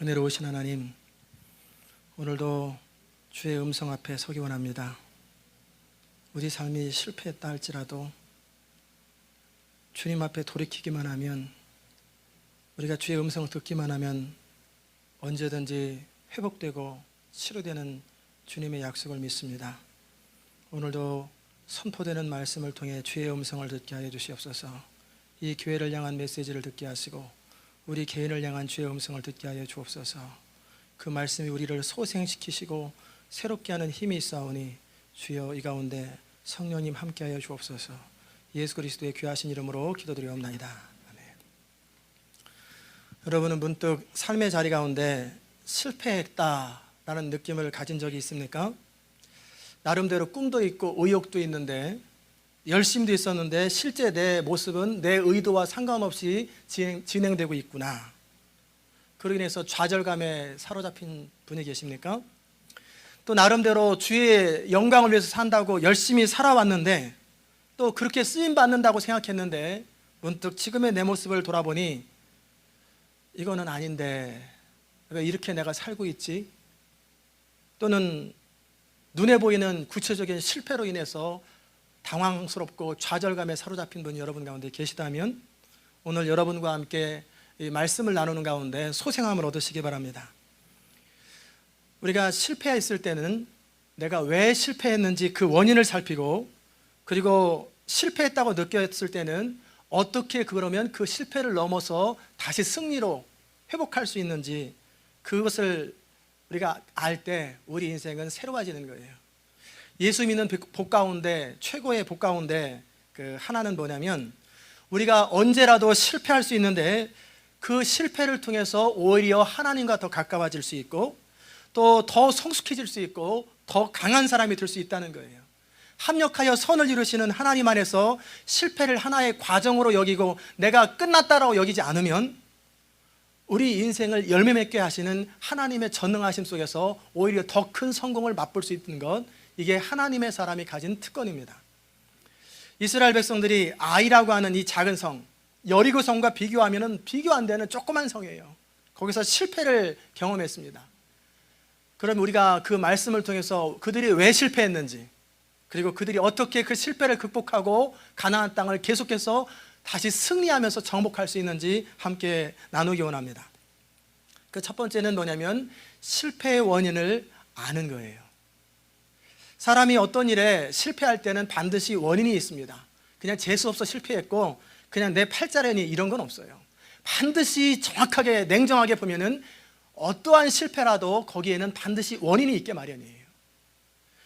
은혜로우신 하나님, 오늘도 주의 음성 앞에 서기 원합니다. 우리 삶이 실패했다 할지라도 주님 앞에 돌이키기만 하면, 우리가 주의 음성을 듣기만 하면 언제든지 회복되고 치료되는 주님의 약속을 믿습니다. 오늘도 선포되는 말씀을 통해 주의 음성을 듣게 하여 주시옵소서. 이 교회를 향한 메시지를 듣게 하시고 우리 개인을 향한 주의 음성을 듣게 하여 주옵소서. 그 말씀이 우리를 소생시키시고 새롭게 하는 힘이 있사오니 주여 이 가운데 성령님 함께하여 주옵소서. 예수 그리스도의 귀하신 이름으로 기도드리옵나이다. 아멘. 여러분은 문득 삶의 자리 가운데 실패했다라는 느낌을 가진 적이 있습니까? 나름대로 꿈도 있고 의욕도 있는데, 열심도 있었는데 실제 내 모습은 내 의도와 상관없이 진행되고 있구나. 그로 인해서 좌절감에 사로잡힌 분이 계십니까? 또 나름대로 주의 영광을 위해서 산다고 열심히 살아왔는데, 또 그렇게 쓰임받는다고 생각했는데 문득 지금의 내 모습을 돌아보니 이거는 아닌데 왜 이렇게 내가 살고 있지? 또는 눈에 보이는 구체적인 실패로 인해서 당황스럽고 좌절감에 사로잡힌 분이 여러분 가운데 계시다면 오늘 여러분과 함께 이 말씀을 나누는 가운데 소생함을 얻으시기 바랍니다. 우리가 실패했을 때는 내가 왜 실패했는지 그 원인을 살피고, 그리고 실패했다고 느꼈을 때는 어떻게 그러면 그 실패를 넘어서 다시 승리로 회복할 수 있는지, 그것을 우리가 알 때 우리 인생은 새로워지는 거예요. 예수 믿는 복 가운데 최고의 복 가운데 그 하나는 뭐냐면, 우리가 언제라도 실패할 수 있는데 그 실패를 통해서 오히려 하나님과 더 가까워질 수 있고, 또 더 성숙해질 수 있고 더 강한 사람이 될 수 있다는 거예요. 합력하여 선을 이루시는 하나님 안에서 실패를 하나의 과정으로 여기고 내가 끝났다라고 여기지 않으면 우리 인생을 열매 맺게 하시는 하나님의 전능하심 속에서 오히려 더 큰 성공을 맛볼 수 있는 것, 이게 하나님의 사람이 가진 특권입니다. 이스라엘 백성들이 아이라고 하는 이 작은 성, 여리고 성과 비교하면 비교 안 되는 조그만 성이에요. 거기서 실패를 경험했습니다. 그럼 우리가 그 말씀을 통해서 그들이 왜 실패했는지, 그리고 그들이 어떻게 그 실패를 극복하고 가나안 땅을 계속해서 다시 승리하면서 정복할 수 있는지 함께 나누기 원합니다. 그 첫 번째는 뭐냐면 실패의 원인을 아는 거예요. 사람이 어떤 일에 실패할 때는 반드시 원인이 있습니다. 그냥 재수없어 실패했고 그냥 내 팔자려니 이런 건 없어요. 반드시 정확하게 냉정하게 보면은 어떠한 실패라도 거기에는 반드시 원인이 있게 마련이에요.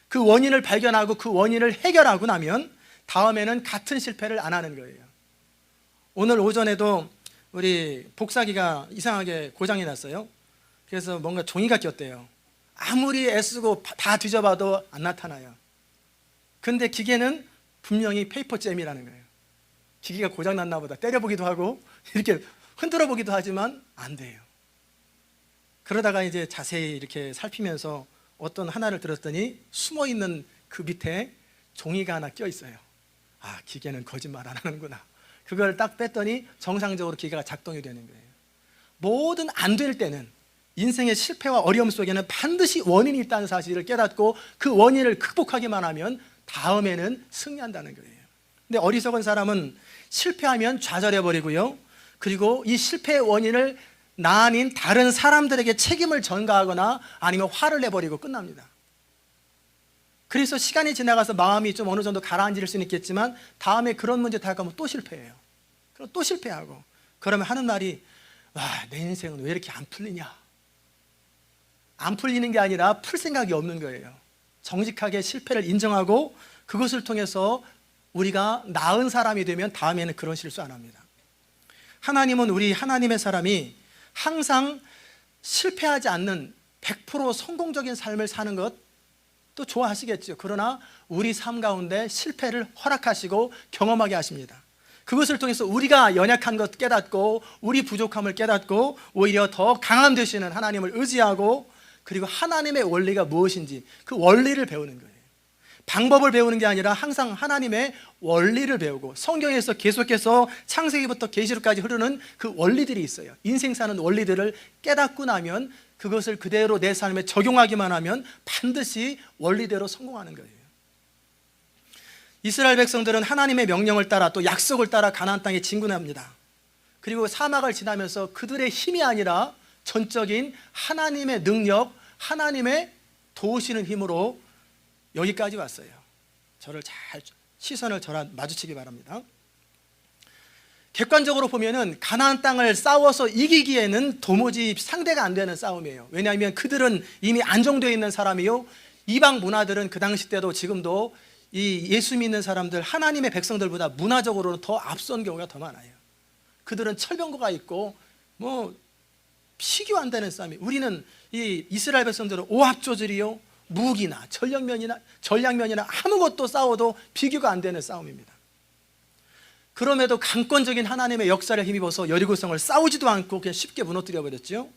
그 원인을 발견하고 그 원인을 해결하고 나면 다음에는 같은 실패를 안 하는 거예요. 오늘 오전에도 우리 복사기가 이상하게 고장이 났어요. 그래서 뭔가 종이가 꼈대요. 아무리 애쓰고 다 뒤져봐도 안 나타나요. 근데 기계는 분명히 페이퍼잼이라는 거예요. 기계가 고장났나 보다 때려보기도 하고 이렇게 흔들어 보기도 하지만 안 돼요. 그러다가 이제 자세히 이렇게 살피면서 어떤 하나를 들었더니 숨어있는 그 밑에 종이가 하나 껴 있어요. 아, 기계는 거짓말 안 하는구나. 그걸 딱 뺐더니 정상적으로 기계가 작동이 되는 거예요. 뭐든 안 될 때는, 인생의 실패와 어려움 속에는 반드시 원인이 있다는 사실을 깨닫고 그 원인을 극복하기만 하면 다음에는 승리한다는 거예요. 근데 어리석은 사람은 실패하면 좌절해버리고요, 그리고 이 실패의 원인을 나 아닌 다른 사람들에게 책임을 전가하거나 아니면 화를 내버리고 끝납니다. 그래서 시간이 지나가서 마음이 좀 어느 정도 가라앉을 수는 있겠지만 다음에 그런 문제 다가오면 또 실패해요. 그럼 또 실패하고, 그러면 하는 말이, 와, 내 인생은 왜 이렇게 안 풀리냐. 안 풀리는 게 아니라 풀 생각이 없는 거예요. 정직하게 실패를 인정하고 그것을 통해서 우리가 나은 사람이 되면 다음에는 그런 실수 안 합니다. 하나님은 우리 하나님의 사람이 항상 실패하지 않는 100% 성공적인 삶을 사는 것도 좋아하시겠죠. 그러나 우리 삶 가운데 실패를 허락하시고 경험하게 하십니다. 그것을 통해서 우리가 연약한 것 깨닫고 우리 부족함을 깨닫고 오히려 더 강함 되시는 하나님을 의지하고, 그리고 하나님의 원리가 무엇인지 그 원리를 배우는 거예요. 방법을 배우는 게 아니라 항상 하나님의 원리를 배우고, 성경에서 계속해서 창세기부터 계시록까지 흐르는 그 원리들이 있어요. 인생 사는 원리들을 깨닫고 나면 그것을 그대로 내 삶에 적용하기만 하면 반드시 원리대로 성공하는 거예요. 이스라엘 백성들은 하나님의 명령을 따라 또 약속을 따라 가나안 땅에 진군합니다. 그리고 사막을 지나면서 그들의 힘이 아니라 전적인 하나님의 능력, 하나님의 도우시는 힘으로 여기까지 왔어요. 시선을 저랑 마주치기 바랍니다. 객관적으로 보면은 가나안 땅을 싸워서 이기기에는 도무지 상대가 안 되는 싸움이에요. 왜냐하면 그들은 이미 안정되어 있는 사람이요, 이방 문화들은 그 당시 때도 지금도 이 예수 믿는 사람들, 하나님의 백성들보다 문화적으로는 더 앞선 경우가 더 많아요. 그들은 철병거가 있고 비교 안 되는 싸움이. 우리는 이 이스라엘 백성들은 오합조절이요, 무기나 전략면이나 아무것도 싸워도 비교가 안 되는 싸움입니다. 그럼에도 강권적인 하나님의 역사를 힘입어서 여리고성을 싸우지도 않고 그냥 쉽게 무너뜨려 버렸죠.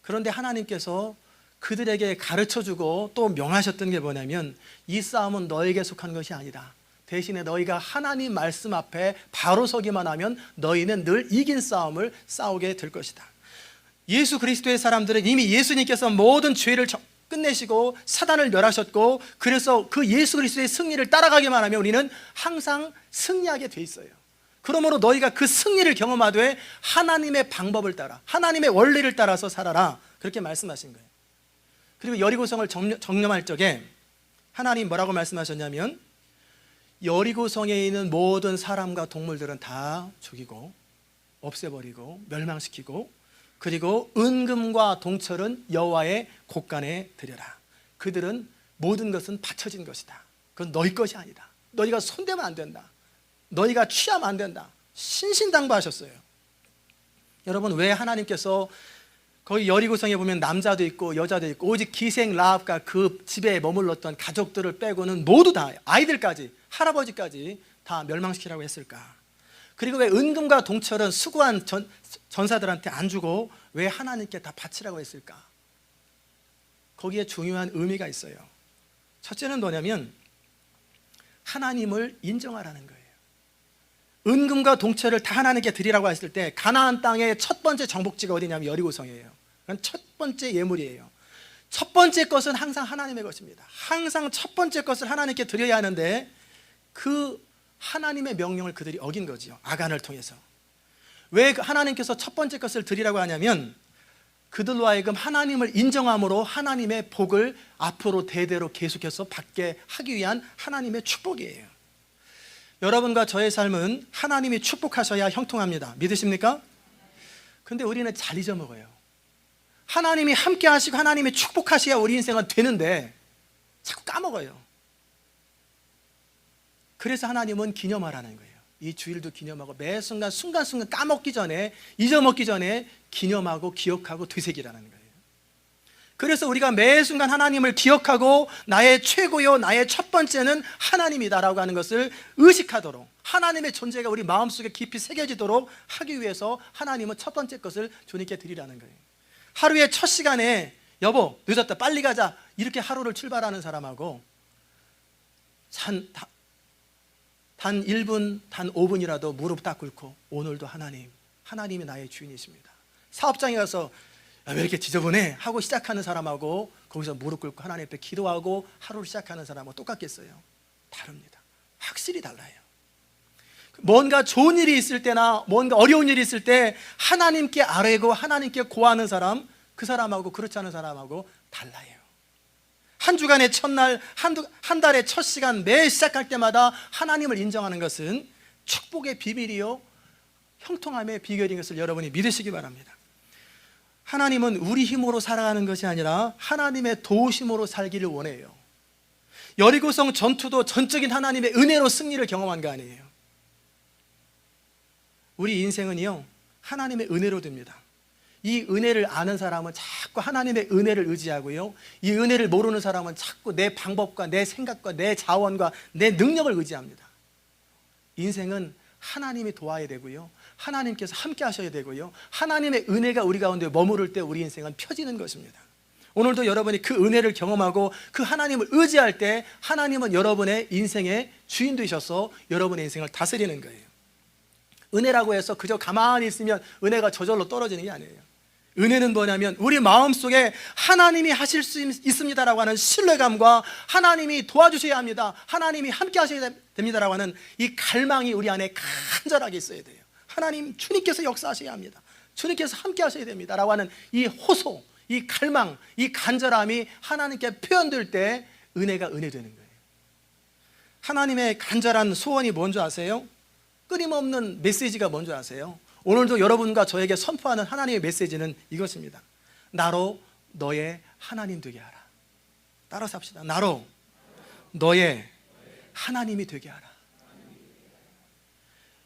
그런데 하나님께서 그들에게 가르쳐주고 또 명하셨던 게 뭐냐면, 이 싸움은 너에게 속한 것이 아니다. 대신에 너희가 하나님 말씀 앞에 바로 서기만 하면 너희는 늘 이긴 싸움을 싸우게 될 것이다. 예수 그리스도의 사람들은 이미 예수님께서 모든 죄를 끝내시고 사단을 멸하셨고, 그래서 그 예수 그리스도의 승리를 따라가기만 하면 우리는 항상 승리하게 돼 있어요. 그러므로 너희가 그 승리를 경험하되 하나님의 방법을 따라, 하나님의 원리를 따라서 살아라, 그렇게 말씀하신 거예요. 그리고 여리고성을 정령할 적에 하나님 뭐라고 말씀하셨냐면, 여리고성에 있는 모든 사람과 동물들은 다 죽이고 없애버리고 멸망시키고, 그리고 은금과 동철은 여호와의 곳간에 드려라. 그들은 모든 것은 바쳐진 것이다. 그건 너희 것이 아니다. 너희가 손대면 안 된다. 너희가 취하면 안 된다. 신신당부하셨어요. 여러분, 왜 하나님께서 거기 여리고성에 보면 남자도 있고 여자도 있고 오직 기생 라합과 그 집에 머물렀던 가족들을 빼고는 모두 다, 아이들까지 할아버지까지 다 멸망시키라고 했을까? 그리고 왜 은금과 동철은 수고한 전사들한테 안 주고 왜 하나님께 다 바치라고 했을까? 거기에 중요한 의미가 있어요. 첫째는 뭐냐면 하나님을 인정하라는 거예요. 은금과 동철을 다 하나님께 드리라고 했을 때 가나안 땅의 첫 번째 정복지가 어디냐면 여리고성이에요. 그건 첫 번째 예물이에요. 첫 번째 것은 항상 하나님의 것입니다. 항상 첫 번째 것을 하나님께 드려야 하는데 그 하나님의 명령을 그들이 어긴 거지요. 아간을 통해서. 왜 하나님께서 첫 번째 것을 드리라고 하냐면 그들로 하여금 하나님을 인정함으로 하나님의 복을 앞으로 대대로 계속해서 받게 하기 위한 하나님의 축복이에요. 여러분과 저의 삶은 하나님이 축복하셔야 형통합니다. 믿으십니까? 근데 우리는 잘 잊어먹어요. 하나님이 함께 하시고 하나님이 축복하셔야 우리 인생은 되는데 자꾸 까먹어요. 그래서 하나님은 기념하라는 거예요. 이 주일도 기념하고 매 순간순간 까먹기 전에, 잊어먹기 전에 기념하고 기억하고 되새기라는 거예요. 그래서 우리가 매 순간 하나님을 기억하고 나의 최고요, 나의 첫 번째는 하나님이다라고 하는 것을 의식하도록, 하나님의 존재가 우리 마음속에 깊이 새겨지도록 하기 위해서 하나님은 첫 번째 것을 주님께 드리라는 거예요. 하루의 첫 시간에 여보 늦었다 빨리 가자 이렇게 하루를 출발하는 사람하고 단 1분, 단 5분이라도 무릎 딱 꿇고 오늘도 하나님이 나의 주인이십니다. 사업장에 가서 왜 이렇게 지저분해? 하고 시작하는 사람하고 거기서 무릎 꿇고 하나님 앞에 기도하고 하루를 시작하는 사람하고 똑같겠어요? 다릅니다. 확실히 달라요. 뭔가 좋은 일이 있을 때나 뭔가 어려운 일이 있을 때 하나님께 아뢰고 하나님께 고하는 사람, 그 사람하고 그렇지 않은 사람하고 달라요. 한 주간의 첫날, 한 달의 첫 시간, 매 시작할 때마다 하나님을 인정하는 것은 축복의 비밀이요 형통함의 비결인 것을 여러분이 믿으시기 바랍니다. 하나님은 우리 힘으로 살아가는 것이 아니라 하나님의 도우심으로 살기를 원해요. 여리고성 전투도 전적인 하나님의 은혜로 승리를 경험한 거 아니에요. 우리 인생은요 하나님의 은혜로 됩니다. 이 은혜를 아는 사람은 자꾸 하나님의 은혜를 의지하고요, 이 은혜를 모르는 사람은 자꾸 내 방법과 내 생각과 내 자원과 내 능력을 의지합니다. 인생은 하나님이 도와야 되고요, 하나님께서 함께 하셔야 되고요, 하나님의 은혜가 우리 가운데 머무를 때 우리 인생은 펴지는 것입니다. 오늘도 여러분이 그 은혜를 경험하고 그 하나님을 의지할 때 하나님은 여러분의 인생의 주인 되셔서 여러분의 인생을 다스리는 거예요. 은혜라고 해서 그저 가만히 있으면 은혜가 저절로 떨어지는 게 아니에요. 은혜는 뭐냐면 우리 마음속에 하나님이 하실 수 있습니다라고 하는 신뢰감과 하나님이 도와주셔야 합니다, 하나님이 함께 하셔야 됩니다라고 하는 이 갈망이 우리 안에 간절하게 있어야 돼요. 하나님, 주님께서 역사하셔야 합니다, 주님께서 함께 하셔야 됩니다 라고 하는 이 호소, 이 갈망, 이 간절함이 하나님께 표현될 때 은혜가 은혜 되는 거예요. 하나님의 간절한 소원이 뭔지 아세요? 끊임없는 메시지가 뭔지 아세요? 오늘도 여러분과 저에게 선포하는 하나님의 메시지는 이것입니다. 나로 너의 하나님 되게 하라. 따라서 합시다. 나로 너의 하나님이 되게 하라.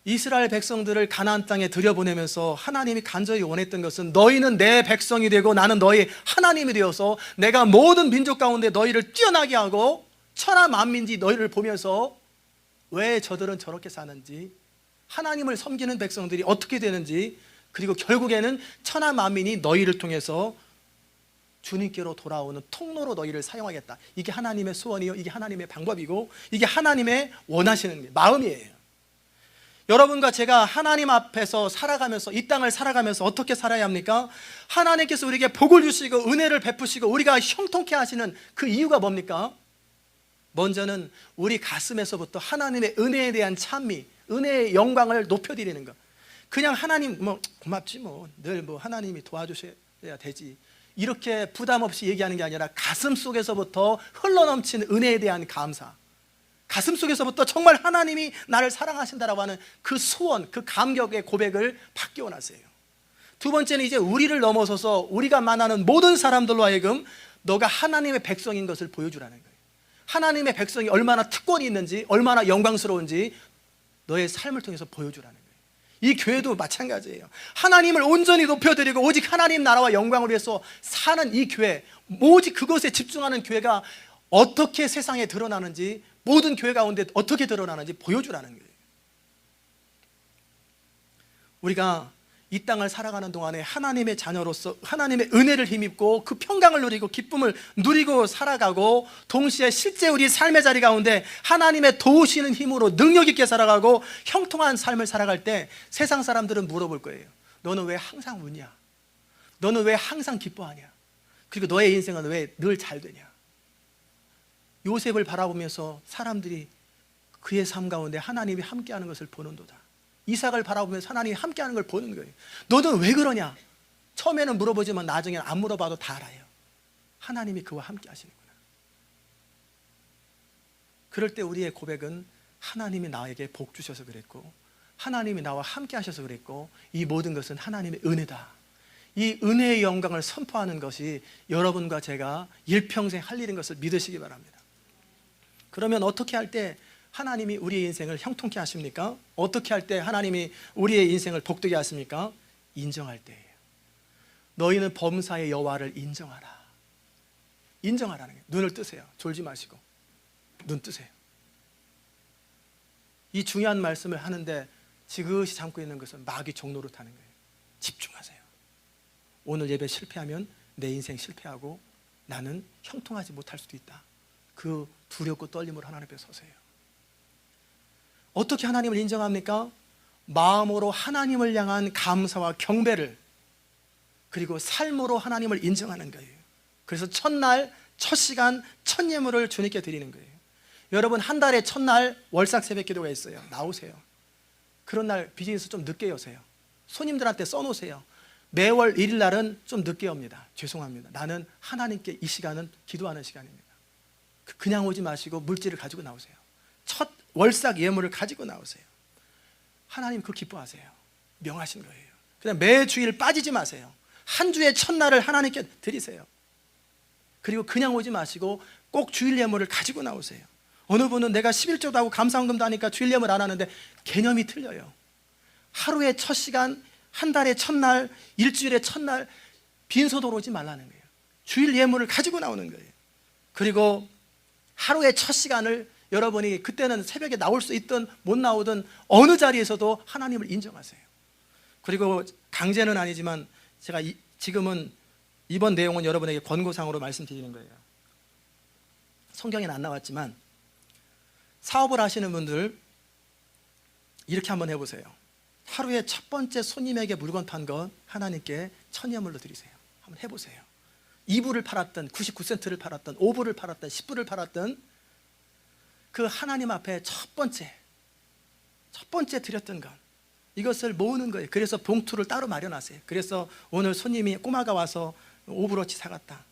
이스라엘 백성들을 가나안 땅에 들여보내면서 하나님이 간절히 원했던 것은 너희는 내 백성이 되고 나는 너희 하나님이 되어서 내가 모든 민족 가운데 너희를 뛰어나게 하고 천하 만민이 너희를 보면서 왜 저들은 저렇게 사는지, 하나님을 섬기는 백성들이 어떻게 되는지, 그리고 결국에는 천하 만민이 너희를 통해서 주님께로 돌아오는 통로로 너희를 사용하겠다. 이게 하나님의 소원이요, 이게 하나님의 방법이고, 이게 하나님의 원하시는 마음이에요. 여러분과 제가 하나님 앞에서 살아가면서, 이 땅을 살아가면서 어떻게 살아야 합니까? 하나님께서 우리에게 복을 주시고 은혜를 베푸시고 우리가 형통케 하시는 그 이유가 뭡니까? 먼저는 우리 가슴에서부터 하나님의 은혜에 대한 찬미, 은혜의 영광을 높여드리는 것. 그냥 하나님 뭐 고맙지 뭐, 늘 뭐 하나님이 도와주셔야 되지, 이렇게 부담 없이 얘기하는 게 아니라 가슴 속에서부터 흘러넘치는 은혜에 대한 감사, 가슴 속에서부터 정말 하나님이 나를 사랑하신다라고 하는 그 소원, 그 감격의 고백을 받기 원하세요. 두 번째는 이제 우리를 넘어서서 우리가 만나는 모든 사람들로 하여금 너가 하나님의 백성인 것을 보여주라는 거예요. 하나님의 백성이 얼마나 특권이 있는지, 얼마나 영광스러운지 너의 삶을 통해서 보여주라는 거예요. 이 교회도 마찬가지예요. 하나님을 온전히 높여드리고 오직 하나님 나라와 영광을 위해서 사는 이 교회, 오직 그것에 집중하는 교회가 어떻게 세상에 드러나는지, 모든 교회 가운데 어떻게 드러나는지 보여주라는 거예요. 우리가 이 땅을 살아가는 동안에 하나님의 자녀로서 하나님의 은혜를 힘입고 그 평강을 누리고 기쁨을 누리고 살아가고, 동시에 실제 우리 삶의 자리 가운데 하나님의 도우시는 힘으로 능력 있게 살아가고 형통한 삶을 살아갈 때 세상 사람들은 물어볼 거예요. 너는 왜 항상 웃냐? 너는 왜 항상 기뻐하냐? 그리고 너의 인생은 왜 늘 잘 되냐? 요셉을 바라보면서 사람들이 그의 삶 가운데 하나님이 함께하는 것을 보는도다. 이삭을 바라보면서 하나님이 함께하는 걸 보는 거예요. 너는 왜 그러냐? 처음에는 물어보지만 나중에는 안 물어봐도 다 알아요. 하나님이 그와 함께 하시는구나. 그럴 때 우리의 고백은 하나님이 나에게 복 주셔서 그랬고, 하나님이 나와 함께 하셔서 그랬고, 이 모든 것은 하나님의 은혜다. 이 은혜의 영광을 선포하는 것이 여러분과 제가 일평생 할 일인 것을 믿으시기 바랍니다. 그러면 어떻게 할 때 하나님이 우리의 인생을 형통케 하십니까? 어떻게 할 때 하나님이 우리의 인생을 복되게 하십니까? 인정할 때예요. 너희는 범사의 여호와를 인정하라. 인정하라는 거예요. 눈을 뜨세요. 졸지 마시고 눈 뜨세요. 이 중요한 말씀을 하는데 지그시 참고 있는 것은 마귀 종노릇 하는 거예요. 집중하세요. 오늘 예배 실패하면 내 인생 실패하고 나는 형통하지 못할 수도 있다. 그 두렵고 떨림으로 하나님 앞에 서세요. 어떻게 하나님을 인정합니까? 마음으로 하나님을 향한 감사와 경배를, 그리고 삶으로 하나님을 인정하는 거예요. 그래서 첫날, 첫 시간, 첫 예물을 주님께 드리는 거예요. 여러분, 한 달에 첫날 월삭 새벽 기도가 있어요. 나오세요. 그런 날 비즈니스 좀 늦게 여세요. 손님들한테 써놓으세요. 매월 1일 날은 좀 늦게 옵니다. 죄송합니다. 나는 하나님께 이 시간은 기도하는 시간입니다. 그냥 오지 마시고 물질을 가지고 나오세요. 첫 월삭 예물을 가지고 나오세요. 하나님 그거 기뻐하세요. 명하신 거예요. 그냥 매 주일 빠지지 마세요. 한 주의 첫날을 하나님께 드리세요. 그리고 그냥 오지 마시고 꼭 주일 예물을 가지고 나오세요. 어느 분은 내가 11조도 하고 감사헌금도 하니까 주일 예물 안 하는데 개념이 틀려요. 하루의 첫 시간, 한 달의 첫날, 일주일의 첫날 빈소도로 오지 말라는 거예요. 주일 예물을 가지고 나오는 거예요. 그리고 하루의 첫 시간을 여러분이 그때는 새벽에 나올 수 있든 못 나오든 어느 자리에서도 하나님을 인정하세요. 그리고 강제는 아니지만 제가 지금은 이번 내용은 여러분에게 권고상으로 말씀드리는 거예요. 성경에는 안 나왔지만 사업을 하시는 분들 이렇게 한번 해보세요. 하루에 첫 번째 손님에게 물건 판 건 하나님께 천년물로 드리세요. 한번 해보세요. 2불을 팔았던, 99센트를 팔았던, 5불을 팔았던, 10불을 팔았던 그 하나님 앞에 첫 번째 드렸던 것, 이것을 모으는 거예요. 그래서 봉투를 따로 마련하세요. 그래서 오늘 손님이 꼬마가 와서 5불어치 사갔다,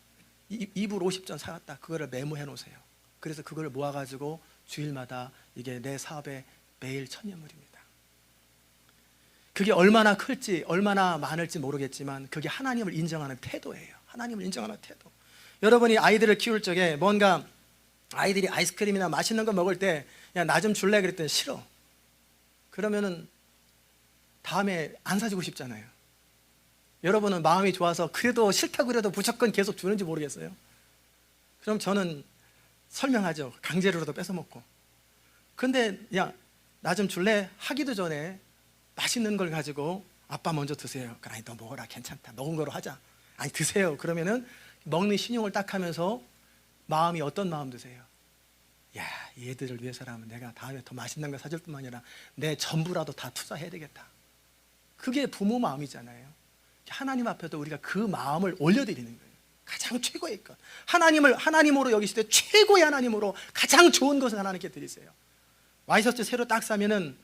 2불 50전 사갔다, 그거를 메모해 놓으세요. 그래서 그걸 모아가지고 주일마다 이게 내 사업의 매일 천년물입니다. 그게 얼마나 클지 얼마나 많을지 모르겠지만 그게 하나님을 인정하는 태도예요. 하나님을 인정하는 태도. 여러분이 아이들을 키울 적에 뭔가 아이들이 아이스크림이나 맛있는 거 먹을 때 야, 나 좀 줄래? 그랬더니 싫어. 그러면은 다음에 안 사주고 싶잖아요. 여러분은 마음이 좋아서 그래도 싫다고 그래도 무조건 계속 주는지 모르겠어요. 그럼 저는 설명하죠. 강제로라도 뺏어 먹고. 근데 야, 나 좀 줄래? 하기도 전에 맛있는 걸 가지고 아빠 먼저 드세요. 아니 너 먹어라, 괜찮다, 먹은 거로 하자. 아니 드세요. 그러면은 먹는 신용을 딱 하면서 마음이 어떤 마음 드세요? 야, 얘들을 위해서라면 내가 다음에 더 맛있는 거 사줄 뿐만 아니라 내 전부라도 다 투자해야 되겠다. 그게 부모 마음이잖아요. 하나님 앞에도 우리가 그 마음을 올려드리는 거예요. 가장 최고의 것, 하나님을 하나님으로 여기실 때 최고의 하나님으로 가장 좋은 것을 하나님께 드리세요. 와이셔츠 새로 딱 사면은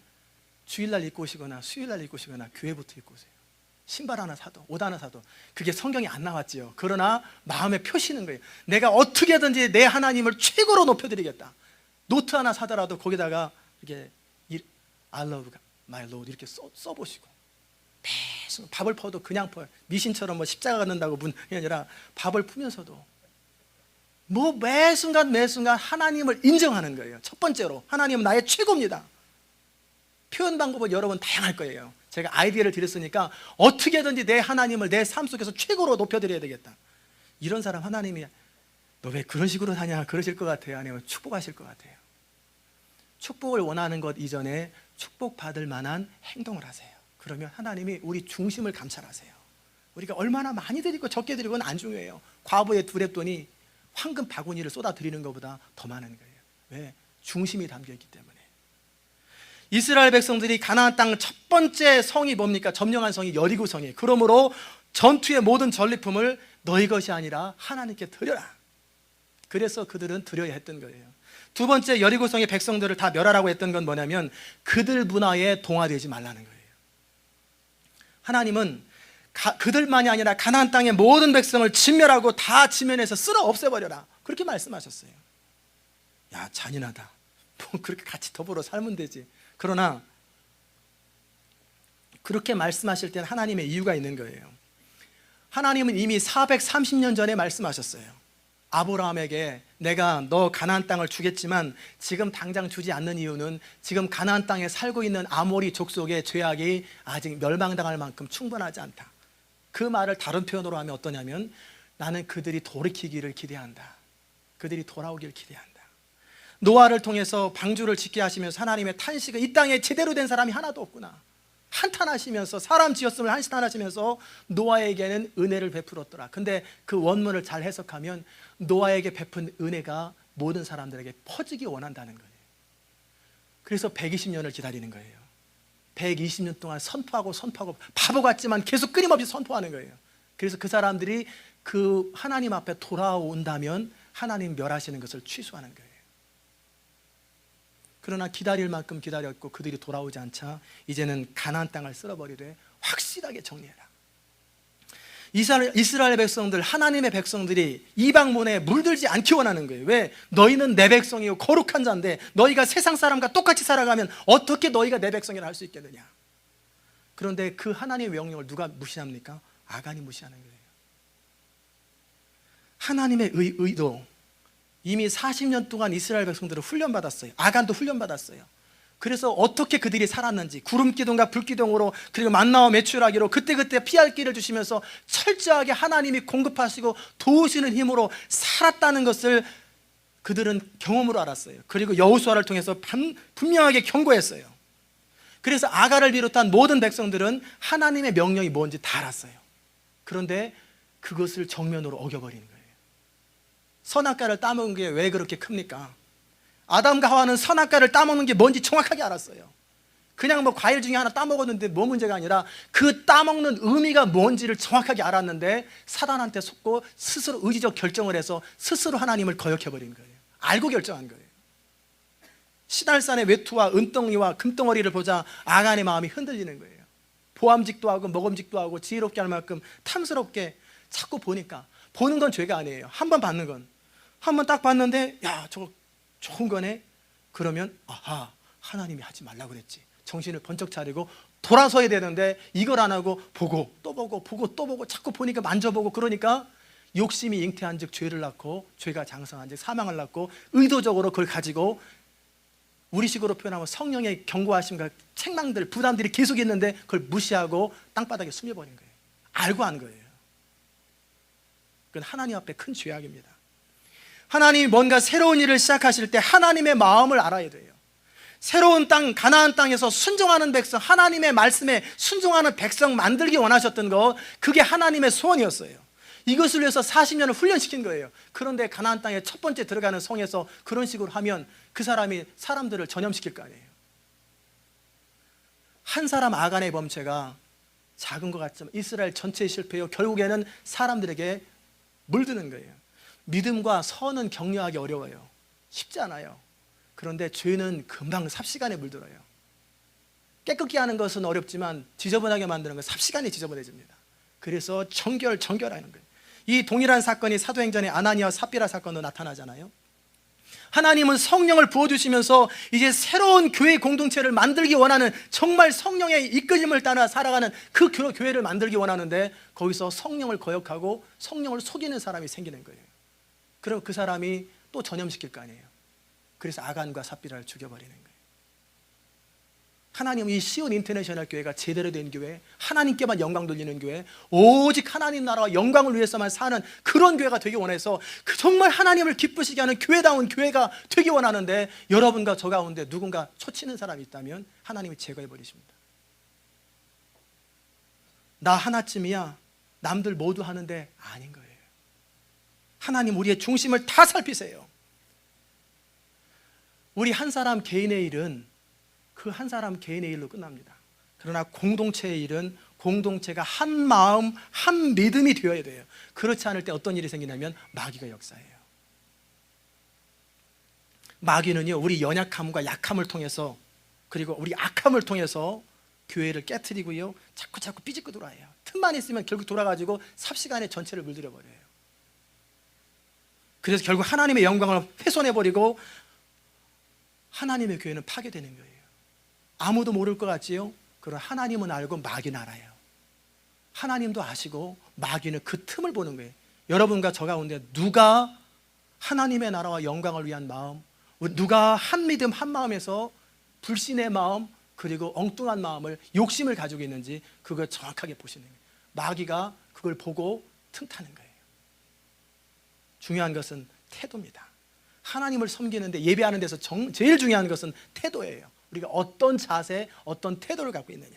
주일날 입고 오시거나 수요일날 입고 오시거나 교회부터 입고 오세요. 신발 하나 사도 옷 하나 사도. 그게 성경에 안 나왔지요. 그러나 마음에 표시는 거예요. 내가 어떻게든지 내 하나님을 최고로 높여드리겠다. 노트 하나 사더라도 거기다가 이렇게 I love my Lord 이렇게 써보시고, 매순간 밥을 퍼도 그냥 퍼요. 미신처럼 뭐 십자가 갖는다고 문이 아니라 밥을 푸면서도 뭐 매순간 하나님을 인정하는 거예요. 첫 번째로 하나님은 나의 최고입니다. 표현 방법은 여러분 다양할 거예요. 제가 아이디어를 드렸으니까 어떻게든지 내 하나님을 내 삶 속에서 최고로 높여드려야 되겠다. 이런 사람 하나님이 너 왜 그런 식으로 사냐 그러실 것 같아요. 아니면 축복하실 것 같아요. 축복을 원하는 것 이전에 축복받을 만한 행동을 하세요. 그러면 하나님이 우리 중심을 감찰하세요. 우리가 얼마나 많이 드리고 적게 드리고는 안 중요해요. 과부의 두 랩돈이 황금 바구니를 쏟아드리는 것보다 더 많은 거예요. 왜? 중심이 담겨있기 때문에. 이스라엘 백성들이 가나안 땅 첫 번째 성이 뭡니까? 점령한 성이 여리고 성이에요. 그러므로 전투의 모든 전리품을 너희 것이 아니라 하나님께 드려라. 그래서 그들은 드려야 했던 거예요. 두 번째, 여리고 성의 백성들을 다 멸하라고 했던 건 뭐냐면 그들 문화에 동화되지 말라는 거예요. 하나님은 그들만이 아니라 가나안 땅의 모든 백성을 진멸하고 다 지면에서 쓸어 없애버려라, 그렇게 말씀하셨어요. 야, 잔인하다. 뭐 그렇게 같이 더불어 살면 되지. 그러나 그렇게 말씀하실 때는 하나님의 이유가 있는 거예요. 하나님은 이미 430년 전에 말씀하셨어요. 아브라함에게 내가 너 가나안 땅을 주겠지만 지금 당장 주지 않는 이유는 지금 가나안 땅에 살고 있는 아모리 족속의 죄악이 아직 멸망당할 만큼 충분하지 않다. 그 말을 다른 표현으로 하면 어떠냐면 나는 그들이 돌이키기를 기대한다. 그들이 돌아오기를 기대한다. 노아를 통해서 방주를 짓게 하시면서 하나님의 탄식은 이 땅에 제대로 된 사람이 하나도 없구나, 한탄하시면서 사람 지었음을 한탄하시면서 노아에게는 은혜를 베풀었더라. 근데 그 원문을 잘 해석하면 노아에게 베푼 은혜가 모든 사람들에게 퍼지기 원한다는 거예요. 그래서 120년을 기다리는 거예요. 120년 동안 선포하고 바보 같지만 계속 끊임없이 선포하는 거예요. 그래서 그 사람들이 그 하나님 앞에 돌아온다면 하나님 멸하시는 것을 취소하는 거예요. 그러나 기다릴 만큼 기다렸고 그들이 돌아오지 않자 이제는 가나안 땅을 쓸어버리되 확실하게 정리해라. 이스라엘 백성들, 하나님의 백성들이 이방문에 물들지 않기 원하는 거예요. 왜? 너희는 내 백성이고 거룩한 자인데 너희가 세상 사람과 똑같이 살아가면 어떻게 너희가 내 백성이라 할 수 있겠느냐. 그런데 그 하나님의 명령을 누가 무시합니까? 아간이 무시하는 거예요. 하나님의 의도, 이미 40년 동안 이스라엘 백성들을 훈련받았어요. 아간도 훈련받았어요. 그래서 어떻게 그들이 살았는지 구름기둥과 불기둥으로, 그리고 만나와 메추라기로 그때그때 피할 길을 주시면서 철저하게 하나님이 공급하시고 도우시는 힘으로 살았다는 것을 그들은 경험으로 알았어요. 그리고 여호수아를 통해서 분명하게 경고했어요. 그래서 아간을 비롯한 모든 백성들은 하나님의 명령이 뭔지 다 알았어요. 그런데 그것을 정면으로 어겨버리는 거예요. 선악과를 따먹은 게 왜 그렇게 큽니까? 아담과 하와는 선악과를 따먹는 게 뭔지 정확하게 알았어요. 그냥 뭐 과일 중에 하나 따먹었는데 뭐 문제가 아니라 그 따먹는 의미가 뭔지를 정확하게 알았는데 사단한테 속고 스스로 의지적 결정을 해서 스스로 하나님을 거역해버린 거예요. 알고 결정한 거예요. 시달산의 외투와 은덩이와 금덩어리를 보자 아간의 마음이 흔들리는 거예요. 보암직도 하고 먹음직도 하고 지혜롭게 할 만큼 탐스럽게 자꾸 보니까, 보는 건 죄가 아니에요. 한 번 받는 건, 한 번 딱 봤는데 야 저거 좋은 거네. 그러면 아하, 하나님이 하지 말라고 그랬지. 정신을 번쩍 차리고 돌아서야 되는데 이걸 안 하고 보고 또 보고 보고 또 보고 자꾸 보니까 만져보고, 그러니까 욕심이 잉태한 즉 죄를 낳고 죄가 장성한 즉 사망을 낳고 의도적으로 그걸 가지고 우리식으로 표현하면 성령의 경고하심과 책망들, 부담들이 계속 있는데 그걸 무시하고 땅바닥에 숨겨버린 거예요. 알고 한 거예요. 그건 하나님 앞에 큰 죄악입니다. 하나님이 뭔가 새로운 일을 시작하실 때 하나님의 마음을 알아야 돼요. 새로운 땅, 가나안 땅에서 순종하는 백성, 하나님의 말씀에 순종하는 백성 만들기 원하셨던 거, 그게 하나님의 소원이었어요. 이것을 위해서 40년을 훈련시킨 거예요. 그런데 가나안 땅에 첫 번째 들어가는 성에서 그런 식으로 하면 그 사람이 사람들을 전염시킬 거 아니에요. 한 사람 아간의 범죄가 작은 것 같지만 이스라엘 전체의 실패요, 결국에는 사람들에게 물드는 거예요. 믿음과 선은 격려하기 어려워요. 쉽지 않아요. 그런데 죄는 금방 삽시간에 물들어요. 깨끗게 하는 것은 어렵지만 지저분하게 만드는 건 삽시간에 지저분해집니다. 그래서 정결하는 거예요. 이 동일한 사건이 사도행전의 아나니아와 삽비라 사건도 나타나잖아요. 하나님은 성령을 부어주시면서 이제 새로운 교회 공동체를 만들기 원하는, 정말 성령의 이끌림을 따라 살아가는 그 교회를 만들기 원하는데 거기서 성령을 거역하고 성령을 속이는 사람이 생기는 거예요. 그럼 그 사람이 또 전염시킬 거 아니에요. 그래서 아간과 삽비라를 죽여버리는 거예요. 하나님은 이 시온 인터내셔널 교회가 제대로 된 교회, 하나님께만 영광 돌리는 교회, 오직 하나님 나라와 영광을 위해서만 사는 그런 교회가 되기 원해서 정말 하나님을 기쁘시게 하는 교회다운 교회가 되기 원하는데, 여러분과 저 가운데 누군가 초치는 사람이 있다면 하나님이 제거해버리십니다. 나 하나쯤이야, 남들 모두 하는데 아닌 거예요. 하나님 우리의 중심을 다 살피세요. 우리 한 사람 개인의 일은 그 한 사람 개인의 일로 끝납니다. 그러나 공동체의 일은 공동체가 한 마음 한 믿음이 되어야 돼요. 그렇지 않을 때 어떤 일이 생기냐면 마귀가 역사해요. 마귀는요, 우리 연약함과 약함을 통해서, 그리고 우리 악함을 통해서 교회를 깨트리고요, 자꾸 삐집고 돌아요. 틈만 있으면 결국 돌아가지고 삽시간에 전체를 물들여 버려요. 그래서 결국 하나님의 영광을 훼손해버리고 하나님의 교회는 파괴되는 거예요. 아무도 모를 것 같지요? 그러나 하나님은 알고 마귀는 알아요. 하나님도 아시고 마귀는 그 틈을 보는 거예요. 여러분과 저 가운데 누가 하나님의 나라와 영광을 위한 마음, 누가 한 믿음 한 마음에서 불신의 마음 그리고 엉뚱한 마음을, 욕심을 가지고 있는지 그걸 정확하게 보시는 거예요. 마귀가 그걸 보고 틈타는 거예요. 중요한 것은 태도입니다. 하나님을 섬기는데, 예배하는 데서 제일 중요한 것은 태도예요. 우리가 어떤 자세, 어떤 태도를 갖고 있느냐.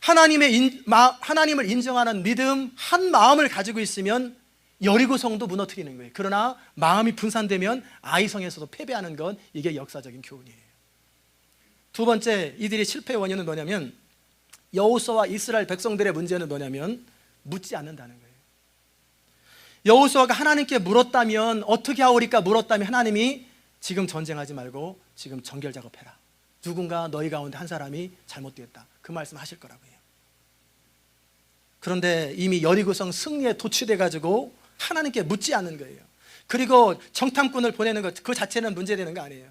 하나님을 인정하는 믿음 한 마음을 가지고 있으면 여리고성도 무너뜨리는 거예요. 그러나 마음이 분산되면 아이성에서도 패배하는 건, 이게 역사적인 교훈이에요. 두 번째, 이들이 실패의 원인은 뭐냐면, 여호수아와 이스라엘 백성들의 문제는 뭐냐면 묻지 않는다는 거예요. 여호수아가 하나님께 물었다면, 어떻게 하오리까 물었다면 하나님이 지금 전쟁하지 말고 지금 정결 작업해라. 누군가 너희 가운데 한 사람이 잘못되었다, 그 말씀 하실 거라고 해요. 그런데 이미 여리고성 승리에 도취돼 가지고 하나님께 묻지 않는 거예요. 그리고 정탐꾼을 보내는 것 그 자체는 문제되는 거 아니에요.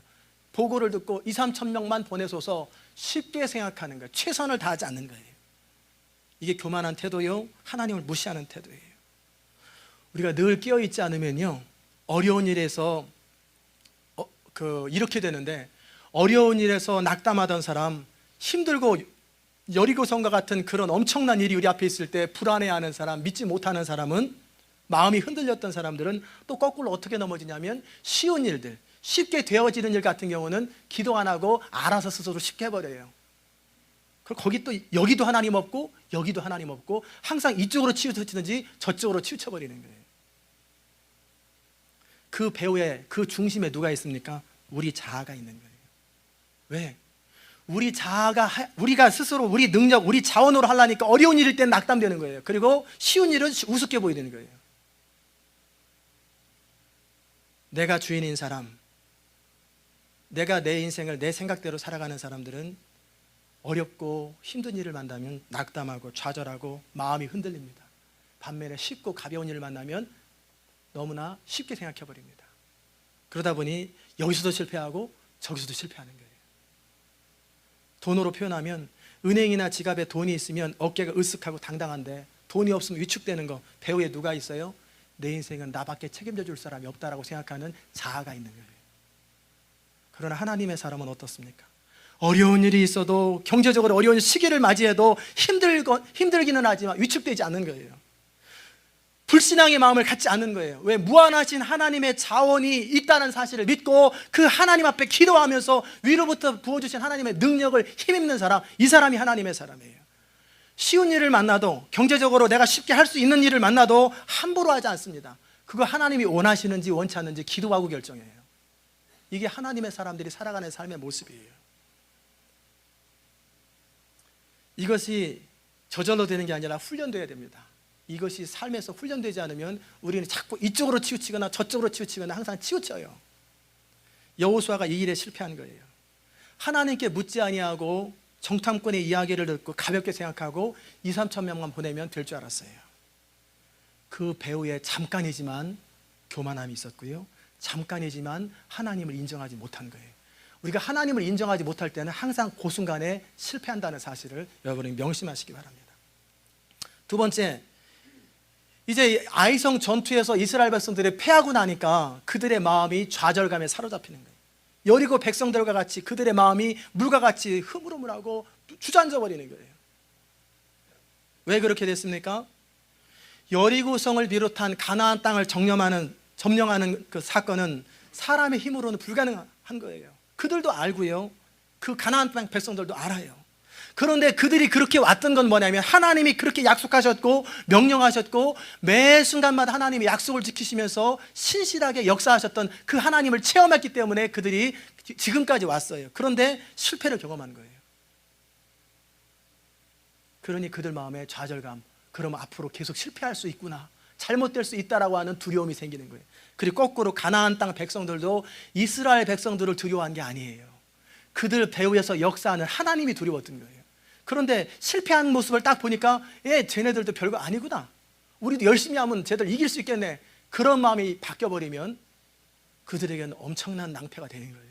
보고를 듣고 2-3천 명만 보내소서 쉽게 생각하는 거예요. 최선을 다하지 않는 거예요. 이게 교만한 태도요, 하나님을 무시하는 태도예요. 우리가 늘 깨어있지 않으면요, 어려운 일에서 이렇게 되는데, 어려운 일에서 낙담하던 사람, 힘들고 여리고성과 같은 그런 엄청난 일이 우리 앞에 있을 때 불안해하는 사람, 믿지 못하는 사람은, 마음이 흔들렸던 사람들은 또 거꾸로 어떻게 넘어지냐면, 쉬운 일들, 쉽게 되어지는 일 같은 경우는 기도 안 하고 알아서 스스로 쉽게 해버려요. 그리고 거기 또 여기도 하나님 없고 여기도 하나님 없고 항상 이쪽으로 치우치든지 저쪽으로 치우쳐버리는 거예요. 그 배후에, 그 중심에 누가 있습니까? 우리 자아가 있는 거예요. 왜? 우리 자아가, 우리가 스스로 우리 능력, 우리 자원으로 하려니까 어려운 일일 땐 낙담되는 거예요. 그리고 쉬운 일은 우습게 보이는 거예요. 내가 주인인 사람, 내가 내 인생을 내 생각대로 살아가는 사람들은 어렵고 힘든 일을 만나면 낙담하고 좌절하고 마음이 흔들립니다. 반면에 쉽고 가벼운 일을 만나면 너무나 쉽게 생각해 버립니다. 그러다 보니 여기서도 실패하고 저기서도 실패하는 거예요. 돈으로 표현하면 은행이나 지갑에 돈이 있으면 어깨가 으쓱하고 당당한데 돈이 없으면 위축되는 거, 배후에 누가 있어요? 내 인생은 나밖에 책임져 줄 사람이 없다라고 생각하는 자아가 있는 거예요. 그러나 하나님의 사람은 어떻습니까? 어려운 일이 있어도, 경제적으로 어려운 시기를 맞이해도 힘들기는 하지만 위축되지 않는 거예요. 불신앙의 마음을 갖지 않는 거예요. 왜? 무한하신 하나님의 자원이 있다는 사실을 믿고 그 하나님 앞에 기도하면서 위로부터 부어주신 하나님의 능력을 힘입는 사람, 이 사람이 하나님의 사람이에요. 쉬운 일을 만나도, 경제적으로 내가 쉽게 할 수 있는 일을 만나도 함부로 하지 않습니다. 그거 하나님이 원하시는지 원치 않는지 기도하고 결정해요. 이게 하나님의 사람들이 살아가는 삶의 모습이에요. 이것이 저절로 되는 게 아니라 훈련돼야 됩니다. 이것이 삶에서 훈련되지 않으면 우리는 자꾸 이쪽으로 치우치거나 저쪽으로 치우치거나 항상 치우쳐요. 여호수아가 이 일에 실패한 거예요. 하나님께 묻지 아니하고 정탐꾼의 이야기를 듣고 가볍게 생각하고 2, 3천 명만 보내면 될 줄 알았어요. 그 배후에 잠깐이지만 교만함이 있었고요, 잠깐이지만 하나님을 인정하지 못한 거예요. 우리가 하나님을 인정하지 못할 때는 항상 그 순간에 실패한다는 사실을 여러분이 명심하시기 바랍니다. 두 번째, 이제 아이성 전투에서 이스라엘 백성들이 패하고 나니까 그들의 마음이 좌절감에 사로잡히는 거예요. 여리고 백성들과 같이 그들의 마음이 물과 같이 흐물흐물하고 주저앉아 버리는 거예요. 왜 그렇게 됐습니까? 여리고성을 비롯한 가나안 땅을 점령하는 그 사건은 사람의 힘으로는 불가능한 거예요. 그들도 알고요, 그 가나안 땅 백성들도 알아요. 그런데 그들이 그렇게 왔던 건 뭐냐면 하나님이 그렇게 약속하셨고 명령하셨고 매 순간마다 하나님이 약속을 지키시면서 신실하게 역사하셨던 그 하나님을 체험했기 때문에 그들이 지금까지 왔어요. 그런데 실패를 경험한 거예요. 그러니 그들 마음에 좌절감, 그러면 앞으로 계속 실패할 수 있구나, 잘못될 수 있다라고 하는 두려움이 생기는 거예요. 그리고 거꾸로 가나안 땅 백성들도 이스라엘 백성들을 두려워한 게 아니에요. 그들 배후에서 역사하는 하나님이 두려웠던 거예요. 그런데 실패한 모습을 딱 보니까 쟤네들도 별거 아니구나, 우리도 열심히 하면 쟤들 이길 수 있겠네, 그런 마음이 바뀌어버리면 그들에게는 엄청난 낭패가 되는 거예요.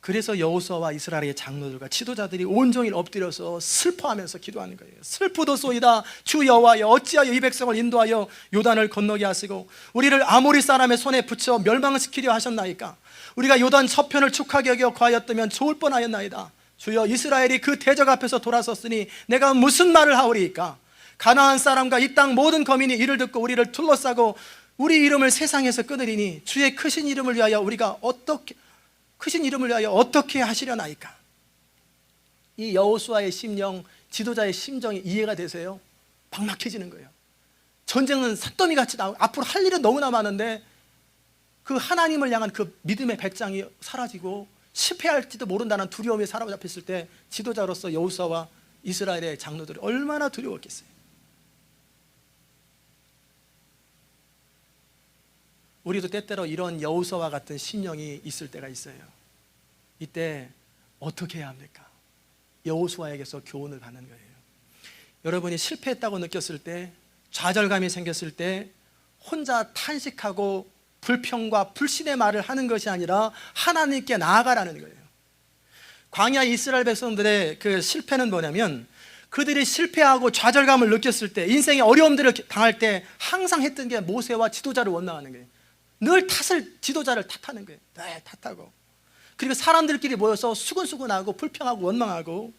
그래서 여호수아와 이스라엘의 장로들과 지도자들이 온종일 엎드려서 슬퍼하면서 기도하는 거예요. 슬프도소이다 주 여호와여, 어찌하여 이 백성을 인도하여 요단을 건너게 하시고 우리를 아모리 사람의 손에 붙여 멸망시키려 하셨나이까? 우리가 요단 저편을 촉하게 여겨 거하였다면 좋을 뻔하였나이다. 주여, 이스라엘이 그 대적 앞에서 돌아섰으니 내가 무슨 말을 하오리이까? 가나안 사람과 이 땅 모든 거민이 이를 듣고 우리를 둘러싸고 우리 이름을 세상에서 끊으리니 주의 크신 이름을 위하여 어떻게 하시려나이까? 이 여호수아의 심령, 지도자의 심정이 이해가 되세요? 막막해지는 거예요. 전쟁은 산더미 같이 나오고 앞으로 할 일은 너무나 많은데 그 하나님을 향한 그 믿음의 배짱이 사라지고 실패할지도 모른다는 두려움에 사로잡혔을 때 지도자로서 여호수아와 이스라엘의 장로들이 얼마나 두려웠겠어요. 우리도 때때로 이런 여호수아와 같은 심령이 있을 때가 있어요. 이때 어떻게 해야 합니까? 여호수아에게서 교훈을 받는 거예요. 여러분이 실패했다고 느꼈을 때, 좌절감이 생겼을 때 혼자 탄식하고 불평과 불신의 말을 하는 것이 아니라 하나님께 나아가라는 거예요. 광야 이스라엘 백성들의 그 실패는 뭐냐면 그들이 실패하고 좌절감을 느꼈을 때, 인생의 어려움들을 당할 때 항상 했던 게 모세와 지도자를 원망하는 거예요. 늘 지도자를 탓하는 거예요. 네, 탓하고. 그리고 사람들끼리 모여서 수근수근하고 불평하고 원망하고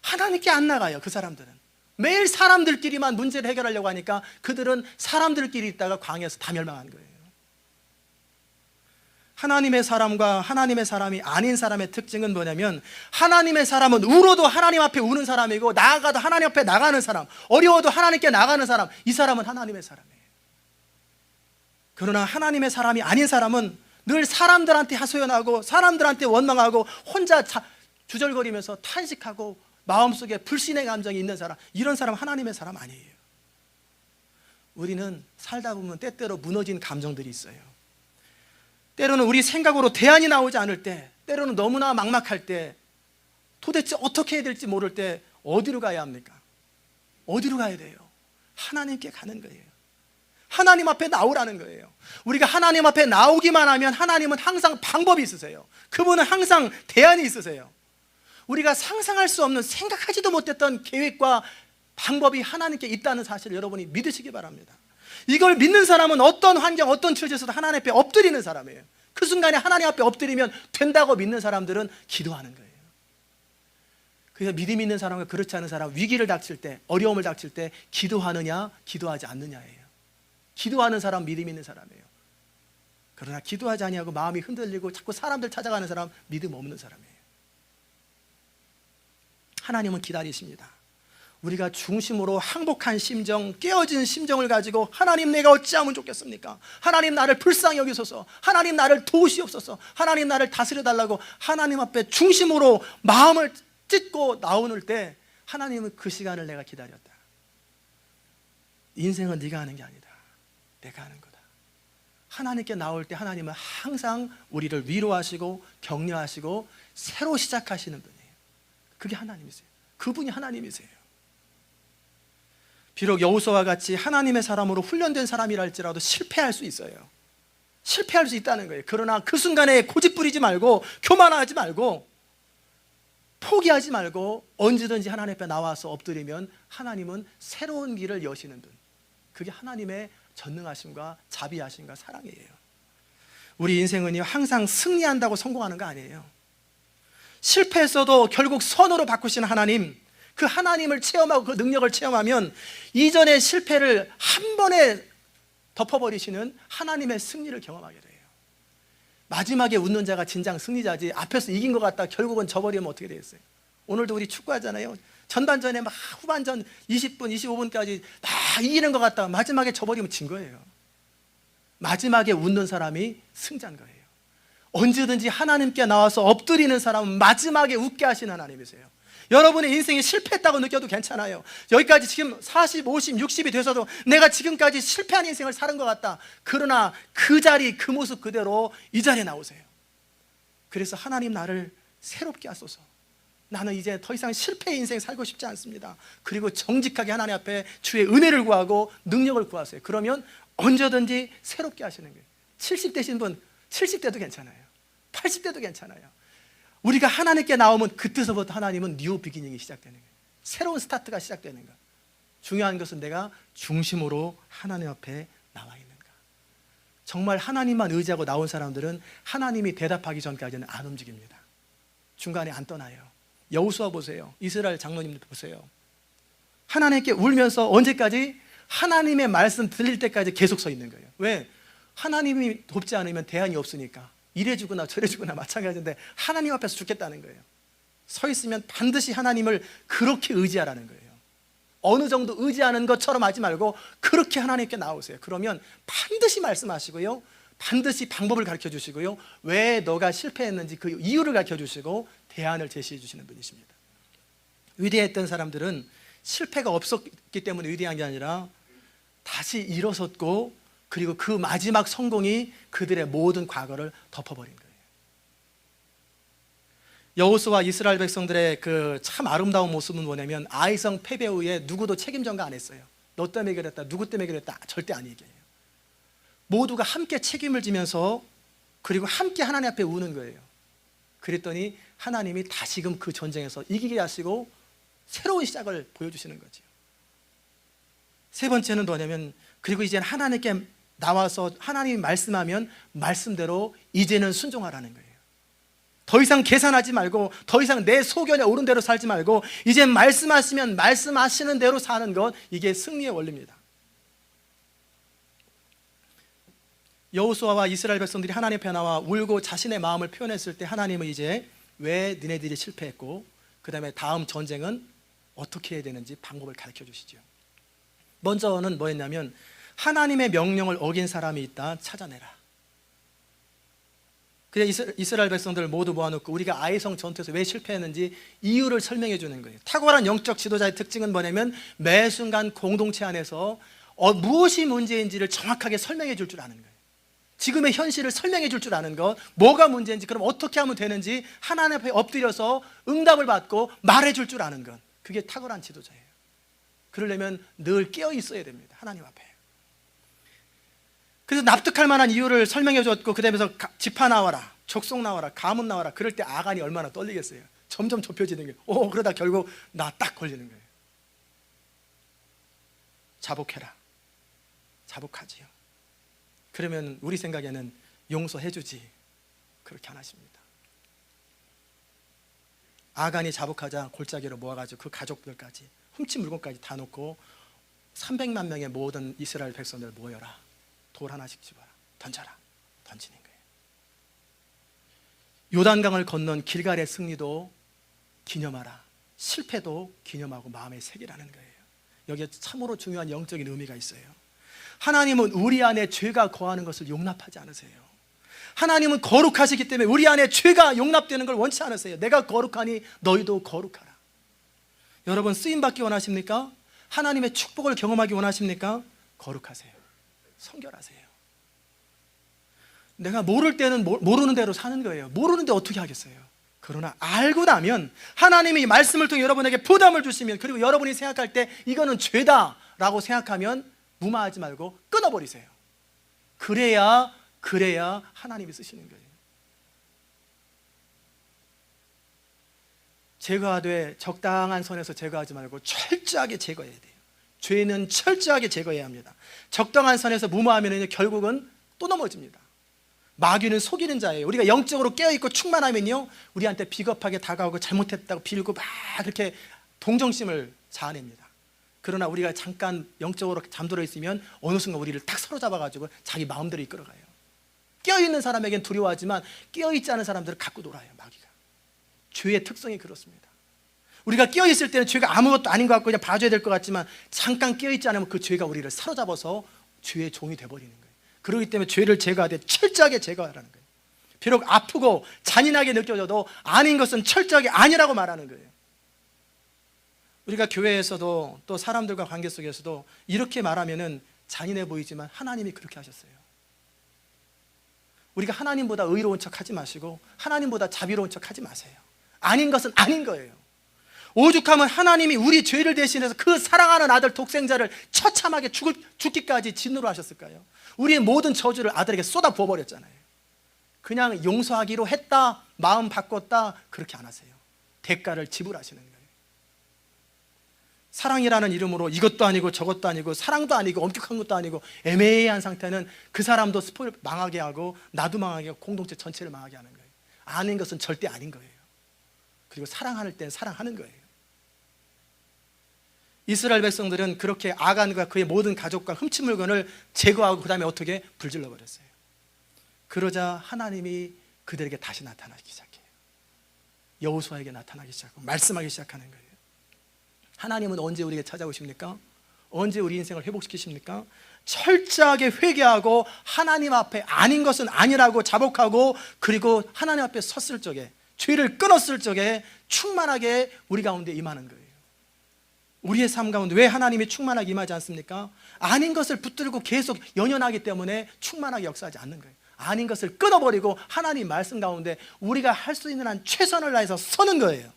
하나님께 안 나가요. 그 사람들은 매일 사람들끼리만 문제를 해결하려고 하니까 그들은 사람들끼리 있다가 광야에서 다 멸망한 거예요. 하나님의 사람과 하나님의 사람이 아닌 사람의 특징은 뭐냐면, 하나님의 사람은 울어도 하나님 앞에 우는 사람이고, 나아가도 하나님 앞에 나가는 사람, 어려워도 하나님께 나가는 사람, 이 사람은 하나님의 사람이에요. 그러나 하나님의 사람이 아닌 사람은 늘 사람들한테 하소연하고 사람들한테 원망하고 혼자 주절거리면서 탄식하고 마음속에 불신의 감정이 있는 사람, 이런 사람 하나님의 사람 아니에요. 우리는 살다 보면 때때로 무너진 감정들이 있어요. 때로는 우리 생각으로 대안이 나오지 않을 때, 때로는 너무나 막막할 때, 도대체 어떻게 해야 될지 모를 때 어디로 가야 합니까? 어디로 가야 돼요? 하나님께 가는 거예요. 하나님 앞에 나오라는 거예요. 우리가 하나님 앞에 나오기만 하면 하나님은 항상 방법이 있으세요. 그분은 항상 대안이 있으세요. 우리가 상상할 수 없는, 생각하지도 못했던 계획과 방법이 하나님께 있다는 사실을 여러분이 믿으시기 바랍니다. 이걸 믿는 사람은 어떤 환경, 어떤 처지에서도 하나님 앞에 엎드리는 사람이에요. 그 순간에 하나님 앞에 엎드리면 된다고 믿는 사람들은 기도하는 거예요. 그래서 믿음 있는 사람과 그렇지 않은 사람, 위기를 닥칠 때, 어려움을 닥칠 때 기도하느냐 기도하지 않느냐예요. 기도하는 사람 믿음 있는 사람이에요. 그러나 기도하지 아니하고 마음이 흔들리고 자꾸 사람들 찾아가는 사람, 믿음 없는 사람이에요. 하나님은 기다리십니다. 우리가 중심으로 항복한 심정, 깨어진 심정을 가지고, 하나님 내가 어찌하면 좋겠습니까? 하나님 나를 불쌍히 여기소서, 하나님 나를 도우시옵소서, 하나님 나를 다스려달라고 하나님 앞에 중심으로 마음을 찢고 나오는 때, 하나님은 그 시간을 내가 기다렸다. 인생은 네가 하는 게 아니다, 내가 하는 거다. 하나님께 나올 때 하나님은 항상 우리를 위로하시고 격려하시고 새로 시작하시는 분이에요. 그게 하나님이세요. 그분이 하나님이세요. 비록 여호수아와 같이 하나님의 사람으로 훈련된 사람이라 할지라도 실패할 수 있어요. 실패할 수 있다는 거예요. 그러나 그 순간에 고집부리지 말고, 교만하지 말고, 포기하지 말고 언제든지 하나님 앞에 나와서 엎드리면 하나님은 새로운 길을 여시는 분, 그게 하나님의 전능하심과 자비하심과 사랑이에요. 우리 인생은요, 항상 승리한다고 성공하는 거 아니에요. 실패했어도 결국 선으로 바꾸시는 하나님, 그 하나님을 체험하고 그 능력을 체험하면 이전의 실패를 한 번에 덮어버리시는 하나님의 승리를 경험하게 돼요. 마지막에 웃는 자가 진정 승리자지, 앞에서 이긴 것 같다 결국은 져버리면 어떻게 되겠어요? 오늘도 우리 축구하잖아요. 전반전에 막 후반전 20분, 25분까지 막 이기는 것 같다 마지막에 져버리면 진 거예요. 마지막에 웃는 사람이 승자인 거예요. 언제든지 하나님께 나와서 엎드리는 사람은 마지막에 웃게 하시는 하나님이세요. 여러분의 인생이 실패했다고 느껴도 괜찮아요. 여기까지 지금 40, 50, 60이 돼서도 내가 지금까지 실패한 인생을 사는 것 같다. 그러나 그 자리, 그 모습 그대로 이 자리에 나오세요. 그래서 하나님 나를 새롭게 하소서. 나는 이제 더 이상 실패의 인생 살고 싶지 않습니다. 그리고 정직하게 하나님 앞에 주의 은혜를 구하고 능력을 구하세요. 그러면 언제든지 새롭게 하시는 거예요. 70대신 분 70대도 괜찮아요. 80대도 괜찮아요. 우리가 하나님께 나오면 그때서부터 하나님은 뉴 비기닝이 시작되는 거예요. 새로운 스타트가 시작되는 거예요. 중요한 것은 내가 중심으로 하나님 앞에 나와 있는가. 정말 하나님만 의지하고 나온 사람들은 하나님이 대답하기 전까지는 안 움직입니다. 중간에 안 떠나요. 여호수아 보세요. 이스라엘 장로님들 보세요. 하나님께 울면서 언제까지? 하나님의 말씀 들릴 때까지 계속 서 있는 거예요. 왜? 하나님이 돕지 않으면 대안이 없으니까. 이래주거나 저래주거나 마찬가지인데 하나님 앞에서 죽겠다는 거예요. 서 있으면 반드시 하나님을 그렇게 의지하라는 거예요. 어느 정도 의지하는 것처럼 하지 말고 그렇게 하나님께 나오세요. 그러면 반드시 말씀하시고요, 반드시 방법을 가르쳐 주시고요, 왜 너가 실패했는지 그 이유를 가르쳐 주시고 대안을 제시해 주시는 분이십니다. 위대했던 사람들은 실패가 없었기 때문에 위대한 게 아니라 다시 일어섰고, 그리고 그 마지막 성공이 그들의 모든 과거를 덮어버린 거예요. 여호수아와 이스라엘 백성들의 그 참 아름다운 모습은 뭐냐면, 아이성 패배 후에 누구도 책임 전가 안 했어요. 너 때문에 그랬다, 누구 때문에 그랬다, 절대 안 얘기해요. 모두가 함께 책임을 지면서, 그리고 함께 하나님 앞에 우는 거예요. 그랬더니 하나님이 다시금 그 전쟁에서 이기게 하시고 새로운 시작을 보여주시는 거죠. 세 번째는 뭐냐면, 그리고 이제는 하나님께 나와서 하나님이 말씀하면 말씀대로 이제는 순종하라는 거예요. 더 이상 계산하지 말고, 더 이상 내 소견에 오른 대로 살지 말고, 이제 말씀하시면 말씀하시는 대로 사는 것, 이게 승리의 원리입니다. 여호수아와 이스라엘 백성들이 하나님 앞에 나와 울고 자신의 마음을 표현했을 때 하나님은 이제 왜 너네들이 실패했고 그 다음에 다음 전쟁은 어떻게 해야 되는지 방법을 가르쳐 주시죠. 먼저는 뭐였냐면 하나님의 명령을 어긴 사람이 있다 찾아내라. 그래서 이스라엘 백성들을 모두 모아놓고 우리가 아이성 전투에서 왜 실패했는지 이유를 설명해 주는 거예요. 탁월한 영적 지도자의 특징은 뭐냐면 매 순간 공동체 안에서 무엇이 문제인지를 정확하게 설명해 줄 아는 거예요. 지금의 현실을 설명해 줄 아는 것, 뭐가 문제인지, 그럼 어떻게 하면 되는지 하나님 앞에 엎드려서 응답을 받고 말해 줄 아는 것, 그게 탁월한 지도자예요. 그러려면 늘 깨어 있어야 됩니다, 하나님 앞에. 그래서 납득할 만한 이유를 설명해 줬고, 그 다음에서 지파 나와라, 족속 나와라, 가문 나와라. 그럴 때 아간이 얼마나 떨리겠어요. 점점 좁혀지는 거예요. 그러다 결국 나 딱 걸리는 거예요. 자복해라. 자복하지요. 그러면 우리 생각에는 용서해 주지. 그렇게 안 하십니다. 아간이 자복하자 골짜기로 모아가지고 그 가족들까지 훔친 물건까지 다 놓고 300만 명의 모든 이스라엘 백성들 모여라. 돌 하나씩 집어라. 던져라. 던지는 거예요. 요단강을 건넌 길갈의 승리도 기념하라. 실패도 기념하고 마음에 새기라는 거예요. 여기에 참으로 중요한 영적인 의미가 있어요. 하나님은 우리 안에 죄가 거하는 것을 용납하지 않으세요. 하나님은 거룩하시기 때문에 우리 안에 죄가 용납되는 걸 원치 않으세요. 내가 거룩하니 너희도 거룩하라. 여러분, 쓰임받기 원하십니까? 하나님의 축복을 경험하기 원하십니까? 거룩하세요. 성결하세요. 내가 모를 때는 모르는 대로 사는 거예요. 모르는데 어떻게 하겠어요? 그러나 알고 나면 하나님이 이 말씀을 통해 여러분에게 부담을 주시면, 그리고 여러분이 생각할 때 이거는 죄다라고 생각하면 무마하지 말고 끊어버리세요. 그래야 하나님이 쓰시는 거예요. 제거하되 적당한 선에서 제거하지 말고 철저하게 제거해야 돼요. 죄는 철저하게 제거해야 합니다. 적당한 선에서 무마하면 결국은 또 넘어집니다. 마귀는 속이는 자예요. 우리가 영적으로 깨어있고 충만하면요, 우리한테 비겁하게 다가오고 잘못했다고 빌고 막 그렇게 동정심을 자아냅니다. 그러나 우리가 잠깐 영적으로 잠들어 있으면 어느 순간 우리를 딱 사로잡아가지고 자기 마음대로 이끌어가요. 깨어있는 사람에겐 두려워하지만 깨어있지 않은 사람들은 갖고 놀아요, 마귀가. 죄의 특성이 그렇습니다. 우리가 깨어있을 때는 죄가 아무것도 아닌 것 같고 그냥 봐줘야 될 것 같지만 잠깐 깨어있지 않으면 그 죄가 우리를 사로잡아서 죄의 종이 돼버리는 거예요. 그렇기 때문에 죄를 제거하되 철저하게 제거하라는 거예요. 비록 아프고 잔인하게 느껴져도 아닌 것은 철저하게 아니라고 말하는 거예요. 우리가 교회에서도 또 사람들과 관계 속에서도 이렇게 말하면은 잔인해 보이지만 하나님이 그렇게 하셨어요. 우리가 하나님보다 의로운 척 하지 마시고 하나님보다 자비로운 척 하지 마세요. 아닌 것은 아닌 거예요. 오죽하면 하나님이 우리 죄를 대신해서 그 사랑하는 아들 독생자를 처참하게 죽기까지 진노를 하셨을까요? 우리의 모든 저주를 아들에게 쏟아 부어버렸잖아요. 그냥 용서하기로 했다, 마음 바꿨다, 그렇게 안 하세요. 대가를 지불하시는 거예요. 사랑이라는 이름으로 이것도 아니고 저것도 아니고 사랑도 아니고 엄격한 것도 아니고 애매한 상태는 그 사람도 스포일 망하게 하고 나도 망하게 하고 공동체 전체를 망하게 하는 거예요. 아닌 것은 절대 아닌 거예요. 그리고 사랑할 땐 사랑하는 거예요. 이스라엘 백성들은 그렇게 아간과 그의 모든 가족과 훔친 물건을 제거하고 그 다음에 어떻게 불질러 버렸어요. 그러자 하나님이 그들에게 다시 나타나기 시작해요. 여호수아에게 나타나기 시작하고 말씀하기 시작하는 거예요. 하나님은 언제 우리에게 찾아오십니까? 언제 우리 인생을 회복시키십니까? 철저하게 회개하고 하나님 앞에 아닌 것은 아니라고 자복하고, 그리고 하나님 앞에 섰을 적에, 죄를 끊었을 적에 충만하게 우리 가운데 임하는 거예요. 우리의 삶 가운데 왜 하나님이 충만하게 임하지 않습니까? 아닌 것을 붙들고 계속 연연하기 때문에 충만하게 역사하지 않는 거예요. 아닌 것을 끊어버리고 하나님 말씀 가운데 우리가 할 수 있는 한 최선을 다해서 서는 거예요.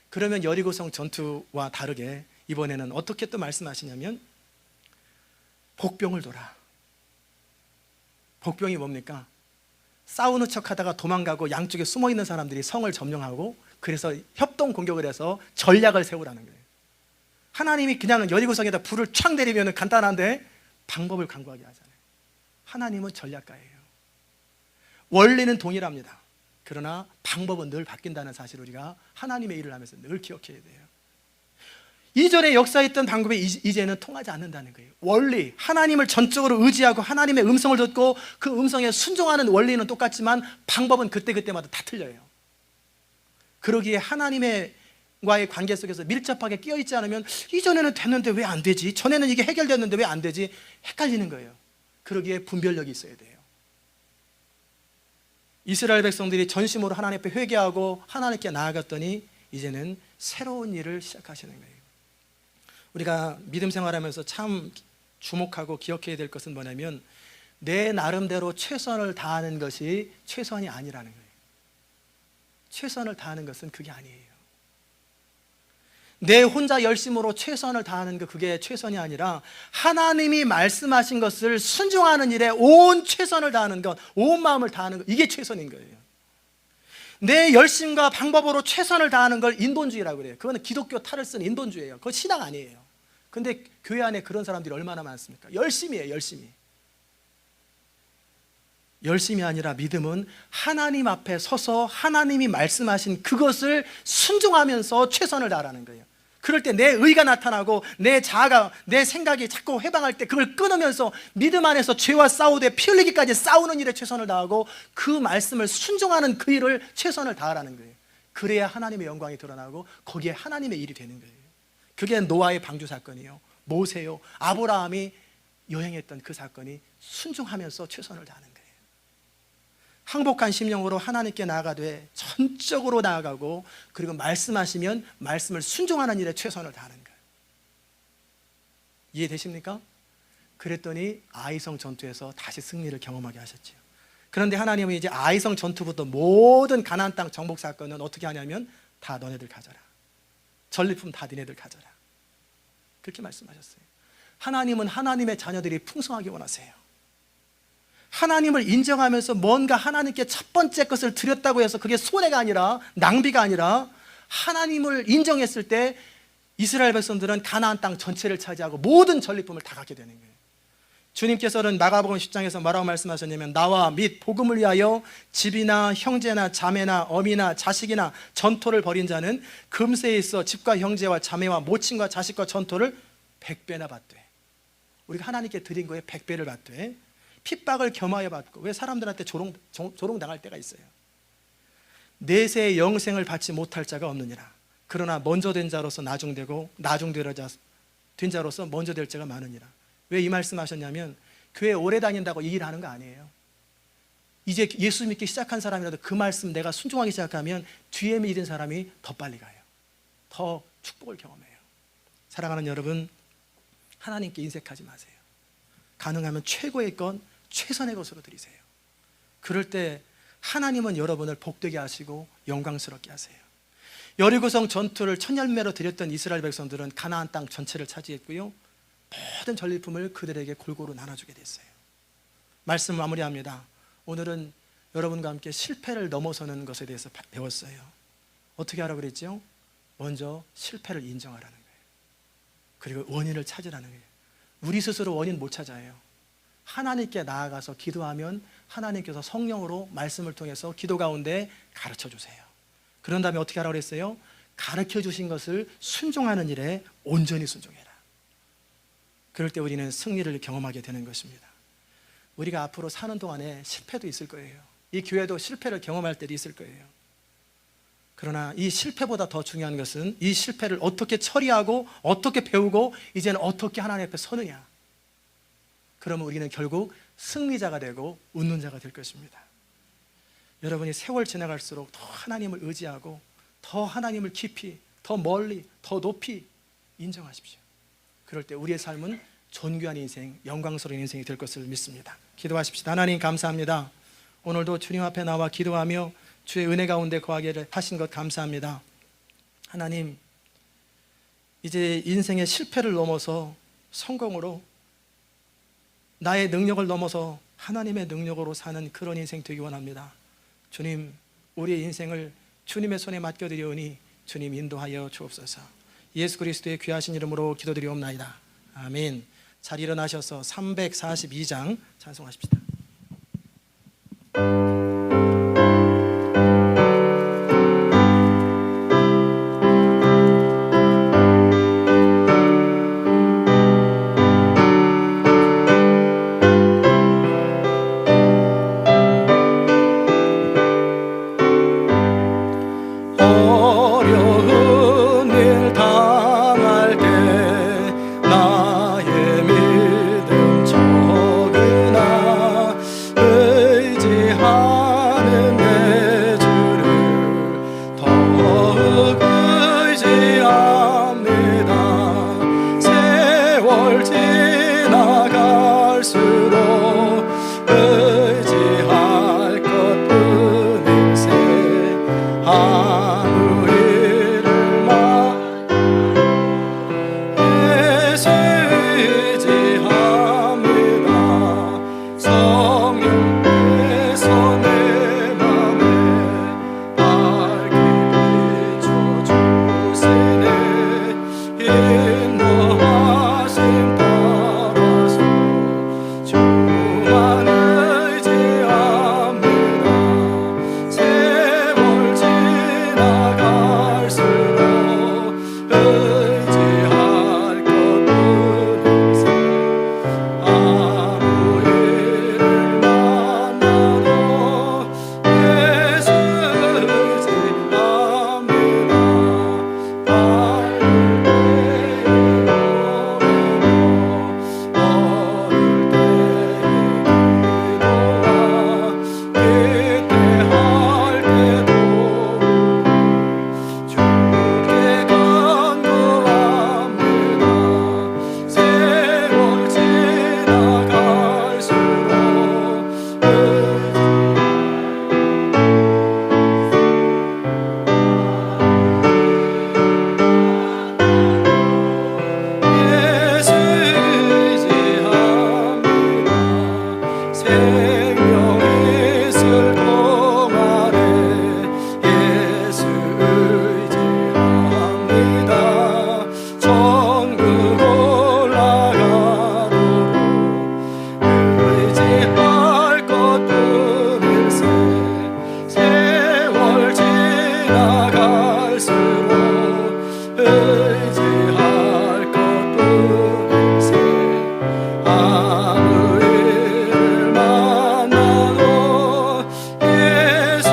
그러면 여리고성 전투와 다르게 이번에는 어떻게 또 말씀하시냐면 복병을 돌아. 복병이 뭡니까? 싸우는 척하다가 도망가고 양쪽에 숨어있는 사람들이 성을 점령하고, 그래서 협동 공격을 해서 전략을 세우라는 거예요. 하나님이 그냥 여리고성에다 불을 촥 내리면 간단한데 방법을 강구하게 하잖아요. 하나님은 전략가예요. 원리는 동일합니다. 그러나 방법은 늘 바뀐다는 사실을 우리가 하나님의 일을 하면서 늘 기억해야 돼요. 이전에 역사했던 방법이 이제는 통하지 않는다는 거예요. 원리, 하나님을 전적으로 의지하고 하나님의 음성을 듣고 그 음성에 순종하는 원리는 똑같지만 방법은 그때그때마다 다 틀려요. 그러기에 하나님과의 관계 속에서 밀접하게 끼어있지 않으면 이전에는 됐는데 왜 안 되지? 전에는 이게 해결됐는데 왜 안 되지? 헷갈리는 거예요. 그러기에 분별력이 있어야 돼요. 이스라엘 백성들이 전심으로 하나님 앞에 회개하고 하나님께 나아갔더니 이제는 새로운 일을 시작하시는 거예요. 우리가 믿음 생활하면서 참 주목하고 기억해야 될 것은 뭐냐면 내 나름대로 최선을 다하는 것이 최선이 아니라는 거예요. 최선을 다하는 것은 그게 아니에요. 내 혼자 열심으로 최선을 다하는 것, 그게 최선이 아니라 하나님이 말씀하신 것을 순종하는 일에 온 최선을 다하는 것, 온 마음을 다하는 것, 이게 최선인 거예요. 내 열심과 방법으로 최선을 다하는 걸 인본주의라고 그래요. 그거는 기독교 탈을 쓴 인본주의예요. 그거 신앙 아니에요. 근데 교회 안에 그런 사람들이 얼마나 많습니까? 열심히 해요. 열심히. 열심이 아니라 믿음은 하나님 앞에 서서 하나님이 말씀하신 그것을 순종하면서 최선을 다하라는 거예요. 그럴 때 내 의가 나타나고 내 자아가, 내 생각이 자꾸 회방할 때 그걸 끊으면서 믿음 안에서 죄와 싸우되 피 흘리기까지 싸우는 일에 최선을 다하고 그 말씀을 순종하는 그 일을 최선을 다하라는 거예요. 그래야 하나님의 영광이 드러나고 거기에 하나님의 일이 되는 거예요. 그게 노아의 방주 사건이요, 모세요, 아브라함이 여행했던 그 사건이 순종하면서 최선을 다하는 거예요. 항복한 심령으로 하나님께 나아가되 전적으로 나아가고 그리고 말씀하시면 말씀을 순종하는 일에 최선을 다하는 거예요. 이해되십니까? 그랬더니 아이성 전투에서 다시 승리를 경험하게 하셨죠. 그런데 하나님은 이제 아이성 전투부터 모든 가나안 땅 정복 사건은 어떻게 하냐면 다 너네들 가져라. 전리품 다 너네들 가져라. 그렇게 말씀하셨어요. 하나님은 하나님의 자녀들이 풍성하게 원하세요. 하나님을 인정하면서 뭔가 하나님께 첫 번째 것을 드렸다고 해서 그게 손해가 아니라 낭비가 아니라 하나님을 인정했을 때 이스라엘 백성들은 가나안 땅 전체를 차지하고 모든 전리품을 다 갖게 되는 거예요. 주님께서는 마가복음 10장에서 뭐라고 말씀하셨냐면 나와 및 복음을 위하여 집이나 형제나 자매나 어미나 자식이나 전토를 벌인 자는 금세에 있어 집과 형제와 자매와 모친과 자식과 전토를 100배나 받되, 우리가 하나님께 드린 거에 100배를 받되 핍박을 겸하여 받고, 왜 사람들한테 조롱당할 때가 있어요. 내세의 영생을 받지 못할 자가 없느니라. 그러나 먼저 된 자로서 나중되고 된 자로서 먼저 될 자가 많으니라. 왜 이 말씀하셨냐면 교회 오래 다닌다고 이 일 하는 거 아니에요. 이제 예수 믿기 시작한 사람이라도 그 말씀 내가 순종하기 시작하면 뒤에 믿은 사람이 더 빨리 가요. 더 축복을 경험해요. 사랑하는 여러분, 하나님께 인색하지 마세요. 가능하면 최고의 것, 최선의 것으로 드리세요. 그럴 때 하나님은 여러분을 복되게 하시고 영광스럽게 하세요. 여리고성 전투를 천열매로 드렸던 이스라엘 백성들은 가나안 땅 전체를 차지했고요, 모든 전리품을 그들에게 골고루 나눠주게 됐어요. 말씀 마무리합니다. 오늘은 여러분과 함께 실패를 넘어서는 것에 대해서 배웠어요. 어떻게 하라고 그랬죠? 먼저 실패를 인정하라는 거예요. 그리고 원인을 찾으라는 거예요. 우리 스스로 원인 못 찾아요. 하나님께 나아가서 기도하면 하나님께서 성령으로 말씀을 통해서 기도 가운데 가르쳐 주세요. 그런 다음에 어떻게 하라고 그랬어요? 가르쳐 주신 것을 순종하는 일에 온전히 순종해라. 그럴 때 우리는 승리를 경험하게 되는 것입니다. 우리가 앞으로 사는 동안에 실패도 있을 거예요. 이 교회도 실패를 경험할 때도 있을 거예요. 그러나 이 실패보다 더 중요한 것은 이 실패를 어떻게 처리하고 어떻게 배우고 이제는 어떻게 하나님 앞에 서느냐. 그러면 우리는 결국 승리자가 되고 웃는 자가 될 것입니다. 여러분이 세월 지나갈수록 더 하나님을 의지하고 더 하나님을 깊이, 더 멀리, 더 높이 인정하십시오. 그럴 때 우리의 삶은 존귀한 인생, 영광스러운 인생이 될 것을 믿습니다. 기도하십시다. 하나님 감사합니다. 오늘도 주님 앞에 나와 기도하며 주의 은혜 가운데 거하게 하신 것 감사합니다. 하나님, 이제 인생의 실패를 넘어서 성공으로, 나의 능력을 넘어서 하나님의 능력으로 사는 그런 인생 되기 원합니다. 주님, 우리의 인생을 주님의 손에 맡겨드리오니 주님 인도하여 주옵소서. 예수 그리스도의 귀하신 이름으로 기도드리옵나이다. 아멘. 잘 일어나셔서 342장 찬송하십시다. 지나갈수록 의지할 것뿐일세. 아무 일을 예수 의지합니다. 성령께서 내 맘에 밝게 비춰주시네. 인도하심 따라서 주만 의지합니다. 세월 지나갈수록 의지할 것뿐일세. 아무 일을 만나도 예수 의지합니다. 밝을 때에 어둠 어릴 때에 기도와 할 때도 주께 간구합니다. 세월 지나갈수록 예수 의지합니다. 생명 있을 동안에 예수 의지합니다. 천국 올라가도록 의지할 것뿐일세. 세월 지나갈수록 의지할 것뿐일세. 아무 일을 만나도 예수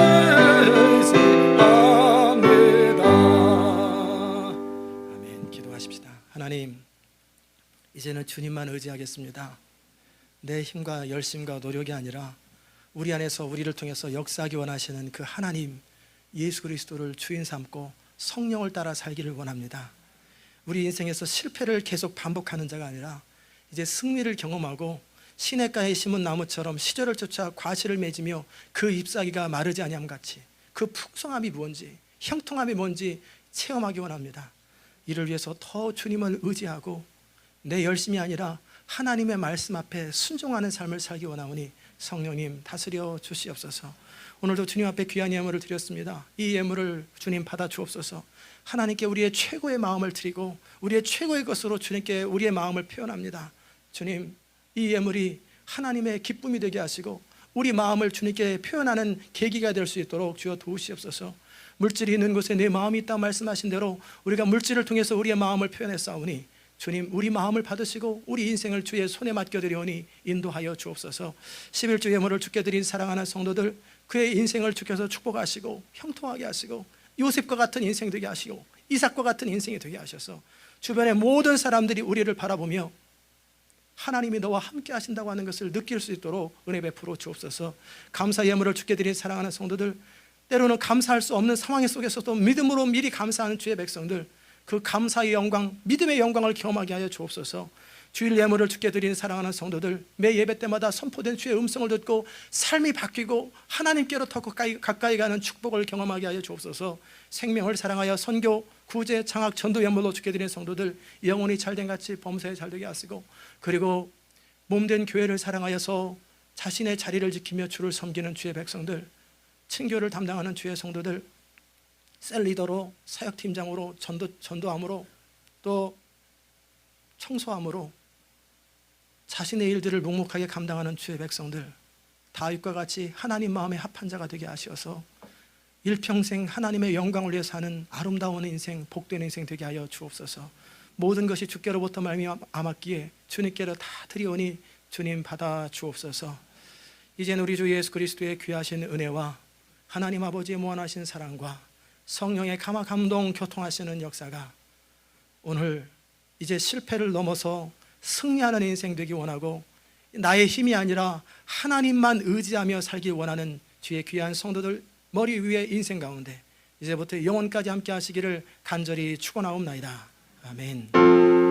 의지합니다. 아멘. 기도하십시다. 하나님, 이제는 주님만 의지하겠습니다. 내 힘과 열심과 노력이 아니라 우리 안에서 우리를 통해서 역사하기 원하시는 그 하나님 예수 그리스도를 주인 삼고 성령을 따라 살기를 원합니다. 우리 인생에서 실패를 계속 반복하는 자가 아니라 이제 승리를 경험하고 시냇가에 심은 나무처럼 시절을 쫓아 과실을 맺으며 그 잎사귀가 마르지 아니함 같이 그 풍성함이 뭔지 형통함이 뭔지 체험하기 원합니다. 이를 위해서 더 주님을 의지하고 내 열심이 아니라 하나님의 말씀 앞에 순종하는 삶을 살기 원하오니 성령님 다스려 주시옵소서. 오늘도 주님 앞에 귀한 예물을 드렸습니다. 이 예물을 주님 받아 주옵소서. 하나님께 우리의 최고의 마음을 드리고 우리의 최고의 것으로 주님께 우리의 마음을 표현합니다. 주님, 이 예물이 하나님의 기쁨이 되게 하시고 우리 마음을 주님께 표현하는 계기가 될 수 있도록 주여 도우시옵소서. 물질이 있는 곳에 내 마음이 있다 말씀하신 대로 우리가 물질을 통해서 우리의 마음을 표현해 싸우니 주님, 우리 마음을 받으시고 우리 인생을 주의 손에 맡겨드리오니 인도하여 주옵소서. 11주 예물을 주께 드린 사랑하는 성도들, 그의 인생을 주께서 축복하시고 형통하게 하시고 요셉과 같은 인생 되게 하시고 이삭과 같은 인생이 되게 하셔서 주변의 모든 사람들이 우리를 바라보며 하나님이 너와 함께 하신다고 하는 것을 느낄 수 있도록 은혜 베풀어 주옵소서. 감사 예물을 주께 드린 사랑하는 성도들, 때로는 감사할 수 없는 상황 속에서도 믿음으로 미리 감사하는 주의 백성들, 그 감사의 영광, 믿음의 영광을 경험하게 하여 주옵소서. 주일 예물을 주께 드리는 사랑하는 성도들, 매 예배 때마다 선포된 주의 음성을 듣고 삶이 바뀌고 하나님께로 더 가까이 가는 축복을 경험하게 하여 주옵소서. 생명을 사랑하여 선교, 구제, 장학, 전도 예물로 주께 드리는 성도들, 영혼이 잘된 같이 범사에 잘되게 하시고, 그리고 몸된 교회를 사랑하여서 자신의 자리를 지키며 주를 섬기는 주의 백성들, 친교를 담당하는 주의 성도들, 셀리더로, 사역팀장으로, 전도함으로, 또 청소함으로 자신의 일들을 묵묵하게 감당하는 주의 백성들, 다윗과 같이 하나님 마음에 합한 자가 되게 하셔서 일평생 하나님의 영광을 위해 사는 아름다운 인생, 복된 인생 되게 하여 주옵소서. 모든 것이 주께로부터 말미암았기에 주님께로 다 드리오니 주님 받아 주옵소서. 이제는 우리 주 예수 그리스도의 귀하신 은혜와 하나님 아버지의 무한하신 사랑과 성령의 감동 교통하시는 역사가 오늘 이제 실패를 넘어서 승리하는 인생 되기 원하고 나의 힘이 아니라 하나님만 의지하며 살기 원하는 주의 귀한 성도들 머리 위에 인생 가운데 이제부터 영원까지 함께 하시기를 간절히 축원하옵나이다. 아멘.